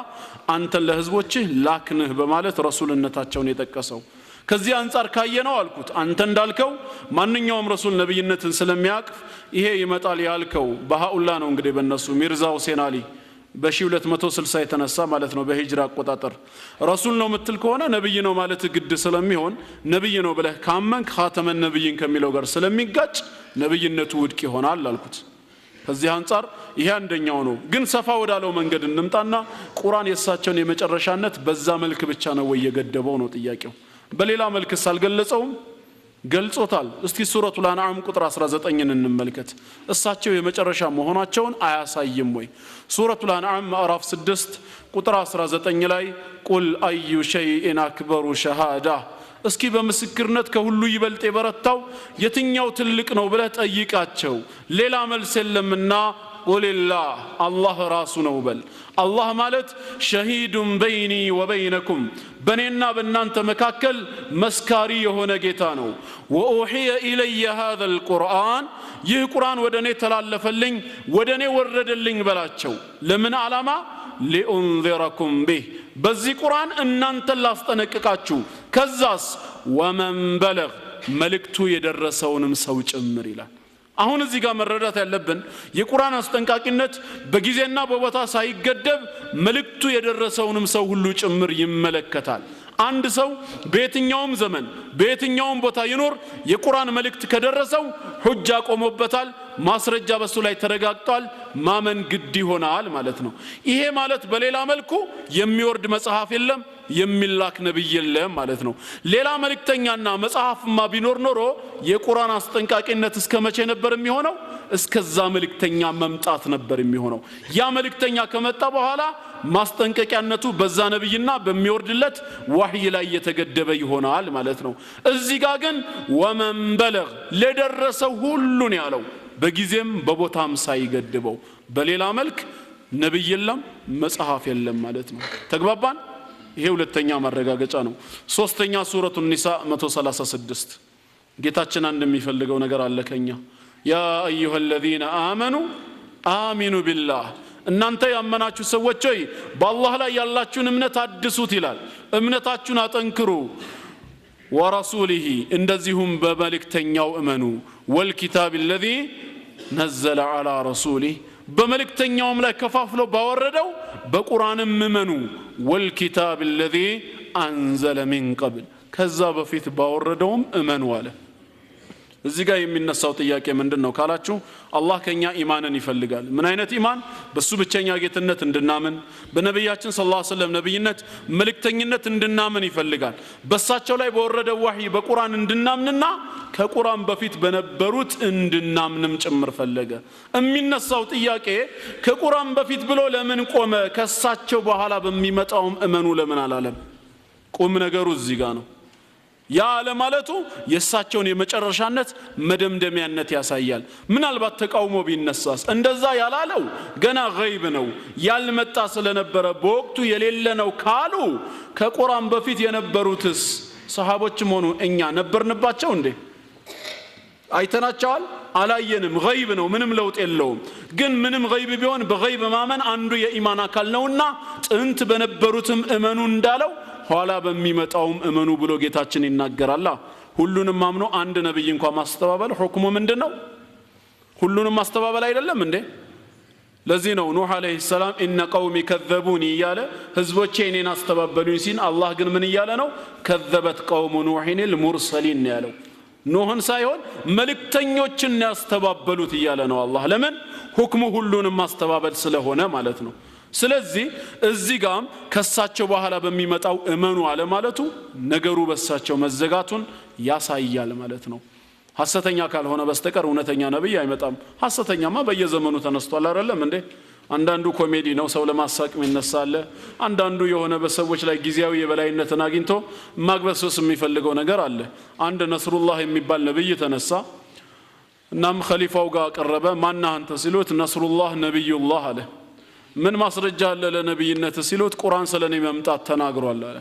አንተን ለህዝቦችህ ላክንህ በማለት ረሱልነታቸውን የጠቀሰው ከዚህ አንፃር ካየነው አልኩት አንተ እንዳልከው ማንኛውም ረሱል ነብይነትን ስለሚያቅፍ ይሄ ይመጣል ያልከው በሃኡላ ነው እንግዲህ በእነሱ ሚርዛ ሁሴን አሊ በ1260 የተነሳ ማለት ነው በሂጅራ አቆጣጠር ረሱል ነው ምትል ከሆነ ነብይ ነው ማለት ግድ ስለሚሆን ነብይ ነው ብለህ ካመንክ ኻተመ ነብይን ከሚለው ጋር ስለሚጋጭ ነብይነቱ ውድቅ ይሆናል አልኩት ከዚህ አንፃር ይሄ አንደኛው ነው ግን ሰፋ ወዳለው መንገድ እንምጣና ቁርአን የሳቸውን የመጨረሻነት በዛ መልክ ብቻ ነው ወይ የገደበው ነው ጥያቄው በሌላ መልክ ሳልገለጸውም ገልጾታል እስቲ ሱረቱል አንዓም ቁጥር 19ን እንመልከት እሳቸው የመጨረሻ መሆናቸውን አያሳይም ወይ ሱረቱል አንዓም ምዕራፍ 6 ቁጥር 19 ላይ ቁል አዩ ሸይኢን አክበሩ ሸሃዳ እስኪ በምስክርነት ከሁሉ ይበልጥ የበረታው የትኛው ትልቅ ነው ብለህ ጠይቃቸው ሌላ መልስ የለምና ቁልላህ አላህ ራሱ ነው በል። አላህ ማለት ሸሂዱን በይኒ ወበይነኩም በእኔና በእናንተ መካከል መስካሪ የሆነ ጌታ ነው። ወኡሕየ ኢለየ ሃዘል ቁርአን ይህ ቁርአን ወደ እኔ ተላለፈልኝ ወደ እኔ ወረደልኝ በላቸው። ለምን ዓላማ? ሊኡንዚረኩም ቢህ በዚህ ቁርአን እናንተን ላስጠነቅቃችሁ፣ ከዛስ ወመን በለግ መልእክቱ የደረሰውንም ሰው ጭምር ይላል። አሁን እዚህ ጋር መረዳት ያለብን የቁርአን አስጠንቃቂነት በጊዜና በቦታ ሳይገደብ መልእክቱ የደረሰውንም ሰው ሁሉ ጭምር ይመለከታል። አንድ ሰው በየትኛውም ዘመን በየትኛውም ቦታ ይኖር የቁርአን መልእክት ከደረሰው ሁጃ ቆሞበታል፣ ማስረጃ በሱ ላይ ተረጋግጧል፣ ማመን ግድ ይሆናል ማለት ነው። ይሄ ማለት በሌላ መልኩ የሚወርድ መጽሐፍ የለም፣ የሚላክ ነብይ የለም ማለት ነው። ሌላ መልእክተኛና መጽሐፍማ ቢኖር ኖሮ የቁርአን አስጠንቃቂነት እስከመቼ ነበር የሚሆነው? እስከዛ መልእክተኛ መምጣት ነበር የሚሆነው። ያ መልእክተኛ ከመጣ በኋላ ማስጠንቀቂያነቱ በዛ ነብይና በሚወርድለት ወህይ ላይ የተገደበ ይሆናል ማለት ነው። እዚህ ጋር ግን ወመን በለግ ለደረሰው ሁሉን ያለው በጊዜም በቦታም ሳይገድበው፣ በሌላ መልክ ነብይ የለም መጽሐፍ የለም ማለት ነው። ተግባባን? ይሄ ሁለተኛ ማረጋገጫ ነው። ሶስተኛ ሱረቱ ኒሳ 136 ጌታችን አንድ የሚፈልገው ነገር አለ ከኛ። ያ አዩሃ الذين آمنوا آمنوا بالله እናንተ ያመናችሁ ሰዎች ሆይ በአላህ ላይ ያላችሁን እምነት አድሱት ይላል። እምነታችሁን አጠንክሩ። ወረሱሊሂ እንደዚሁም በመልእክተኛው እመኑ። ወልኪታብ الذي نزل على رسوله በመልእክተኛውም ላይ ከፋፍሎ ባወረደው በቁርአንም እመኑ። ወልኪታብ الذي أنزل من قبل ከዛ በፊት ባወረደውም እመኑ አለ። እዚህ ጋር የሚነሳው ጥያቄ ምንድነው ካላችሁ አላህ ከኛ ኢማንን ይፈልጋል። ምን አይነት ኢማን? በሱ ብቸኛ ጌትነት እንድናምን፣ በነብያችን ሰለላሁ ዐለይሂ ወሰለም ነብይነት መልእክተኝነት እንድናምን ይፈልጋል። በሳቸው ላይ በወረደው ወህይ በቁርአን እንድናምንና ከቁርአን በፊት በነበሩት እንድናምንም ጭምር ፈለገ። የሚነሳው ጥያቄ ከቁርአን በፊት ብሎ ለምን ቆመ? ከሳቸው በኋላ በሚመጣውም እመኑ ለምን አላለም? ቁም ነገሩ እዚህ ጋር ነው። ያ ለማለቱ የሳቸውን የመጨረሻነት መደምደሚያነት ያሳያል። ምናልባት ተቃውሞ ቢነሳስ እንደዛ ያላለው ገና ገይብ ነው ያልመጣ ስለነበረ በወቅቱ የሌለ ነው ካሉ ከቁርአን በፊት የነበሩትስ ሰሃቦችም ሆኑ እኛ ነበርንባቸው እንዴ? አይተናቸዋል? አላየንም። ገይብ ነው፣ ምንም ለውጥ የለውም። ግን ምንም ገይብ ቢሆን በገይብ ማመን አንዱ የኢማን አካል ነውና ጥንት በነበሩትም እመኑ እንዳለው ኋላ በሚመጣውም እመኑ ብሎ ጌታችን ይናገራል። ሁሉንም አምኖ አንድ ነብይ እንኳን ማስተባበል ሁክሙ ምንድነው? ሁሉንም ማስተባበል አይደለም እንዴ? ለዚህ ነው ኑህ አለይሂ ሰላም ኢነ ቀውሚ ከዘቡኒ እያለ ህዝቦቼ እኔን አስተባበሉኝ ሲል አላህ ግን ምን እያለ ነው? ከዘበት ቀውሙ ኑሂን ልሙርሰሊን ያለው ኑህን ሳይሆን መልእክተኞችን ያስተባበሉት እያለ ነው አላህ። ለምን? ሁክሙ ሁሉንም ማስተባበል ስለሆነ ማለት ነው። ስለዚህ እዚህ ጋም ከሳቸው በኋላ በሚመጣው እመኑ አለ ማለቱ ነገሩ በሳቸው መዘጋቱን ያሳያል ማለት ነው። ሐሰተኛ ካልሆነ በስተቀር እውነተኛ ነብይ አይመጣም። ሐሰተኛማ በየዘመኑ ተነስቷል አይደለም እንዴ? አንዳንዱ ኮሜዲ ነው፣ ሰው ለማሳቅ የሚነሳለ። አንዳንዱ የሆነ በሰዎች ላይ ጊዜያዊ የበላይነትን አግኝቶ ማግበስበስ የሚፈልገው ነገር አለ። አንድ ነስሩላህ የሚባል ነብይ ተነሳ። እናም ኸሊፋው ጋር ቀረበ። ማነህ አንተ ሲሉት ነስሩላህ ነብዩላህ አለ። ምን ማስረጃ አለ ለነብይነት ሲሉት ቁርአን ስለኔ መምጣት ተናግሯል አለ።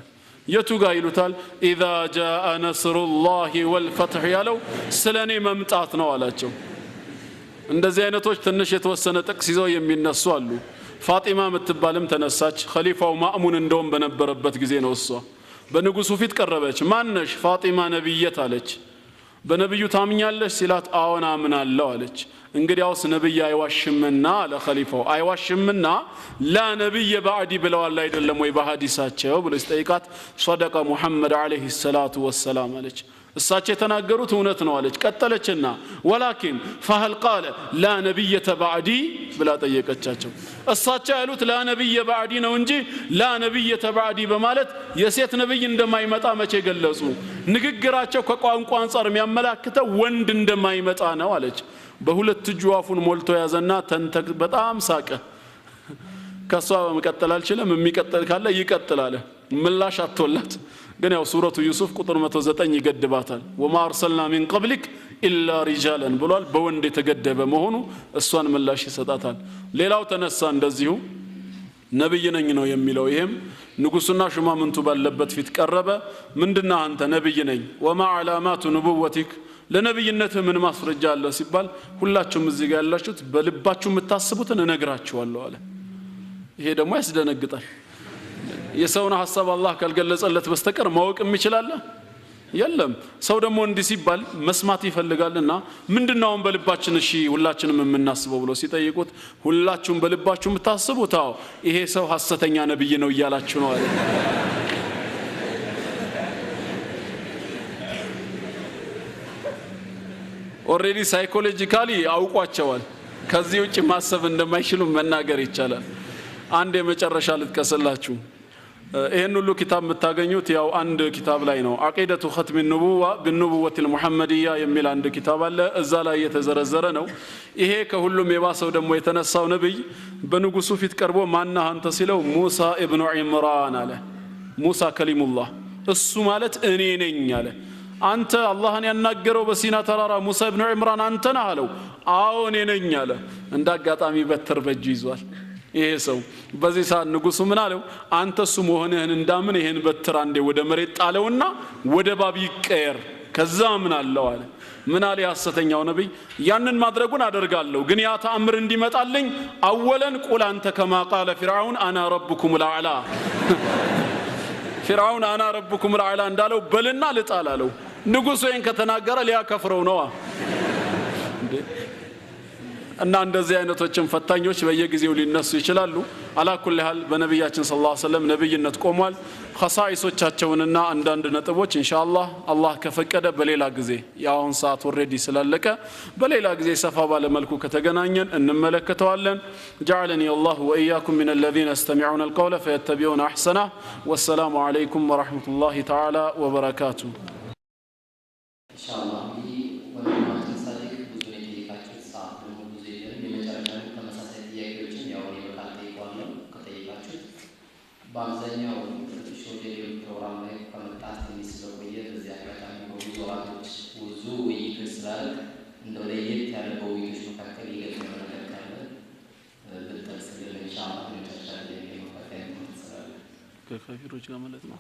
የቱ ጋር ይሉታል? ኢዛ ጃአ ነስሩላሂ ወልፈትህ ያለው ስለኔ መምጣት ነው አላቸው። እንደዚህ አይነቶች ትንሽ የተወሰነ ጥቅስ ይዘው የሚነሱ አሉ። ፋጢማ የምትባልም ተነሳች። ኸሊፋው ማእሙን እንደውም በነበረበት ጊዜ ነው። እሷ በንጉሱ ፊት ቀረበች። ማነሽ? ፋጢማ ነብይት አለች። በነብዩ ታምኛለሽ ሲላት አዎን አምናለሁ አለች። እንግዲያውስ ነብይ አይዋሽምና አለ ኸሊፋው። አይዋሽምና ላ ነብይ ባዕዲ ብለዋል አይደለም ወይ በሐዲሳቸው ብሎ ሲጠይቃት ሰደቀ ሙሐመድ አለይሂ ሰላቱ ወሰላም አለች። እሳቸው የተናገሩት እውነት ነው አለች። ቀጠለችና ወላኪን ፈህል ቃለ ላ ነብየ ባዕዲ ብላ ጠየቀቻቸው። እሳቸው ያሉት ላ ነብየ ባዕዲ ነው እንጂ ላ ነብየ ባዕዲ በማለት የሴት ነብይ እንደማይመጣ መቼ ገለጹ? ንግግራቸው ከቋንቋ አንፃር የሚያመላክተው ወንድ እንደማይመጣ ነው አለች። በሁለት እጁ አፉን ሞልቶ ያዘና ተንተክ በጣም ሳቀ። ከሷ መቀጠል አልችልም፣ የሚቀጥል ካለ ይቀጥል አለ። ምላሽ አጥቶላት ግን ያው ሱረቱ ዩሱፍ ቁጥር 109 ይገድባታል ወማ አርሰልና ሚን ቀብሊክ ኢላ ሪጃላን ብሏል በወንድ የተገደበ መሆኑ እሷን ምላሽ ይሰጣታል ሌላው ተነሳ እንደዚሁ ነብይ ነኝ ነው የሚለው ይሄም ንጉስና ሹማምንቱ ባለበት ፊት ቀረበ ምንድነው አንተ ነብይ ነኝ ወማ አላማቱ ንቡወቲክ ለነብይነት ምን ማስረጃ አለ ሲባል ሁላችሁም እዚህ ጋር ያላችሁት በልባችሁ የምታስቡትን እነግራችኋለሁ አለ ይሄ ደግሞ ያስደነግጣል የሰውን ሐሳብ አላህ ካልገለጸለት በስተቀር ማወቅም ይችላል የለም ሰው ደግሞ እንዲህ ሲባል መስማት ይፈልጋልና ምንድነው በልባችን እሺ ሁላችንም የምናስበው ብሎ ሲጠይቁት ሁላችሁም በልባችሁ የምታስቡት አዎ ይሄ ሰው ሐሰተኛ ነብይ ነው እያላችሁ ነው አለ ኦሬዲ ሳይኮሎጂካሊ አውቋቸዋል ከዚህ ውጪ ማሰብ እንደማይችሉ መናገር ይቻላል አንድ የመጨረሻ ልትከሰላችሁ ይሄን ሁሉ ኪታብ የምታገኙት ያው አንድ ኪታብ ላይ ነው አቂደቱ ختم النبوة بالنبوة المحمدية የሚል አንድ ኪታብ አለ እዛ ላይ የተዘረዘረ ነው ይሄ ከሁሉም የባሰው ደግሞ የተነሳው ነብይ በንጉሱ ፊት ቀርቦ ማነህ አንተ ሲለው ሙሳ ኢብኑ ዒምራን አለ ሙሳ ከሊሙላህ እሱ ማለት እኔ ነኝ አለ አንተ አላህን ያናገረው በሲና ተራራ ሙሳ ኢብኑ ዒምራን አንተ ነህ አለው አዎ እኔ ነኝ አለ እንዳጋጣሚ በትር በእጁ ይዟል ይሄ ሰው በዚህ ሰዓት ንጉሱ ምን አለው አንተሱ መሆንህን እንዳምን ይሄን በትር አንዴ ወደ መሬት ጣለውና ወደ ባብ ይቀየር ከዛ ምን አለው አለ ምን አለ ሐሰተኛው ነብይ ያንን ማድረጉን አደርጋለሁ ግን ያ ተአምር እንዲመጣልኝ አወለን ቁል አንተ ከማ ቃለ ፍርዓውን አና ረብኩም الأعلى ፍርዓውን አና ረብኩም الأعلى እንዳለው በልና ልጣል አለው ንጉሱ ይሄን ከተናገረ ሊያከፍረው ነው እና እንደዚህ አይነቶችን ፈታኞች በየጊዜው ሊነሱ ይችላሉ አላኩል ሐል በነብያችን ሰለላሁ ዐለይሂ ወሰለም ነብይነት ቆሟል ኸሳኢሶቻቸውንና አንዳንድ ነጥቦች ኢንሻአላህ አላህ ከፈቀደ በሌላ ጊዜ ያውን ሰዓት ኦሬዲ ስላለቀ በሌላ ጊዜ ሰፋ ባለ መልኩ ከተገናኘን እንመለከተዋለን جعلني الله واياكم من الذين يستمعون القول فيتبعون احسنه والسلام عليكم ورحمه الله تعالى وبركاته ان شاء الله በአብዛኛው ሾዴል ፕሮግራም ላይ ከመጣት ስለቆየ በዚህ አጋጣሚ ብዙ ወራቶች ብዙ ውይይቶች ስላለ እንደው ለየት ያለ በውይይቶች መካከል የገጠመ ነገር ካለ ብትጠቅስልን ኢንሻአላህ መጨረሻ ላይ የሚመጣው ስላለ ከካፊሮች ጋር ማለት ነው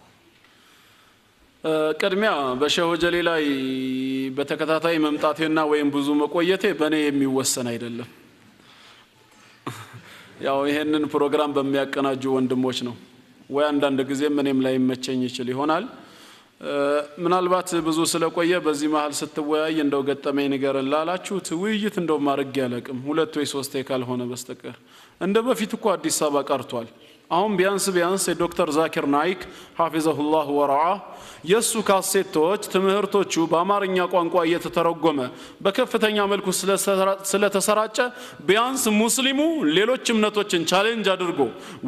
ቀድሚያ በሸሆጀሌ ላይ በተከታታይ መምጣቴና ወይም ብዙ መቆየቴ በኔ የሚወሰን አይደለም ያው ይሄንን ፕሮግራም በሚያቀናጁ ወንድሞች ነው ወይ አንዳንድ ጊዜ ምንም ላይ መቸኝ ይችላል ይሆናል ምናልባት ብዙ ስለቆየ በዚህ መሃል ስትወያይ እንደው ገጠመኝ ነገር ላላችሁት ውይይት እንደው ማርግ ያለቅም ሁለት ወይ ሶስት ካልሆነ በስተቀር እንደ በፊት እኮ አዲስ አበባ ቀርቷል አሁን ቢያንስ ዶክተር ዛኪር ናይክ ሐፊዘሁላህ ወራአ የሱ ካሴቶች ትምህርቶቹ በአማርኛ ቋንቋ እየተተረጎመ በከፍተኛ መልኩ ስለተሰራጨ ቢያንስ ሙስሊሙ ሌሎች እምነቶችን ቻሌንጅ አድርጎ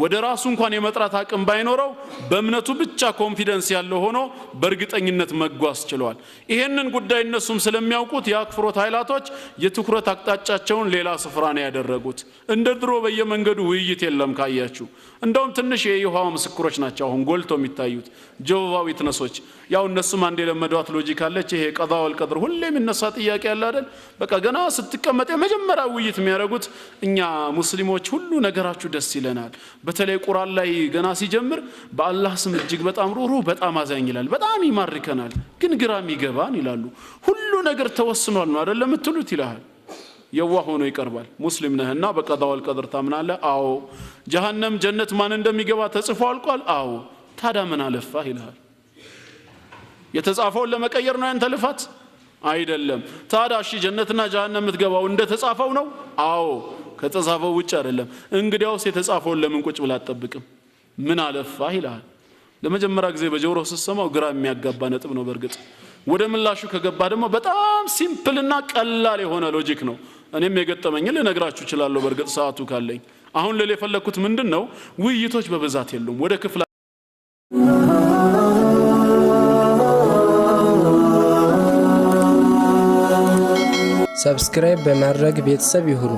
ወደ ራሱ እንኳን የመጥራት አቅም ባይኖረው በእምነቱ ብቻ ኮንፊደንስ ያለው ሆኖ በእርግጠኝነት መጓዝ ችሏል ይሄንን ጉዳይ እነሱም ስለሚያውቁት ያክፍሮት ኃይላቶች የትኩረት አቅጣጫቸውን ሌላ ስፍራ ነው ያደረጉት እንደ ድሮ በየመንገዱ ውይይት የለም ካያችሁ እንደውም ትንሽ የይሖዋ ምስክሮች ናቸው አሁን ጎልቶ የሚታዩት ጆቫ ዊትነሶች ያው እነሱም አንድ የለመዷት ሎጂክ አለች ይሄ ቀዳ ወልቀድር ሁሌም እነሳ ጥያቄ ያለ አይደል በቃ ገና ስትቀመጥ የመጀመሪያ ውይይት የሚያደርጉት እኛ ሙስሊሞች ሁሉ ነገራችሁ ደስ ይለናል በተለይ ቁርአን ላይ ገና ሲጀምር በአላህ ስም እጅግ በጣም ሩሩ በጣም አዛኝ ይላል በጣም ይማርከናል ግን ግራም ይገባን ይላሉ ሁሉ ነገር ተወስኗል ነው አይደል ለምትሉት ይላል የዋህ ሆኖ ይቀርባል ሙስሊም ነህና በቀዳ ወልቀድር ታምናለህ አዎ ጀሃነም ጀነት ማን እንደሚገባ ተጽፎ አልቋል አዎ ታዲያ ምን አለፋህ ይላል የተጻፈውን ለመቀየር ነው ያንተ ልፋት አይደለም ታዲያ እሺ ጀነትና ጀሃነም የምትገባው እንደ ተጻፈው ነው አዎ ከተጻፈው ውጭ አይደለም እንግዲያውስ የተጻፈውን ለምን ቁጭ ብላ አትጠብቅም ምን አለፋህ ይላል ለመጀመሪያ ጊዜ በጆሮ ሲሰማው ግራ የሚያጋባ ነጥብ ነው በርግጥ ወደ ምላሹ ከገባ ደግሞ በጣም ሲምፕልና ቀላል የሆነ ሎጂክ ነው እኔም የገጠመኝ ልነግራችሁ እችላለሁ በርግጥ ሰዓቱ ካለኝ አሁን ለሌ ፈለኩት ምንድነው ውይይቶች በብዛት የሉም ወደ ክፍል ሰብስክራይብ በማድረግ ቤተሰብ ይሁኑ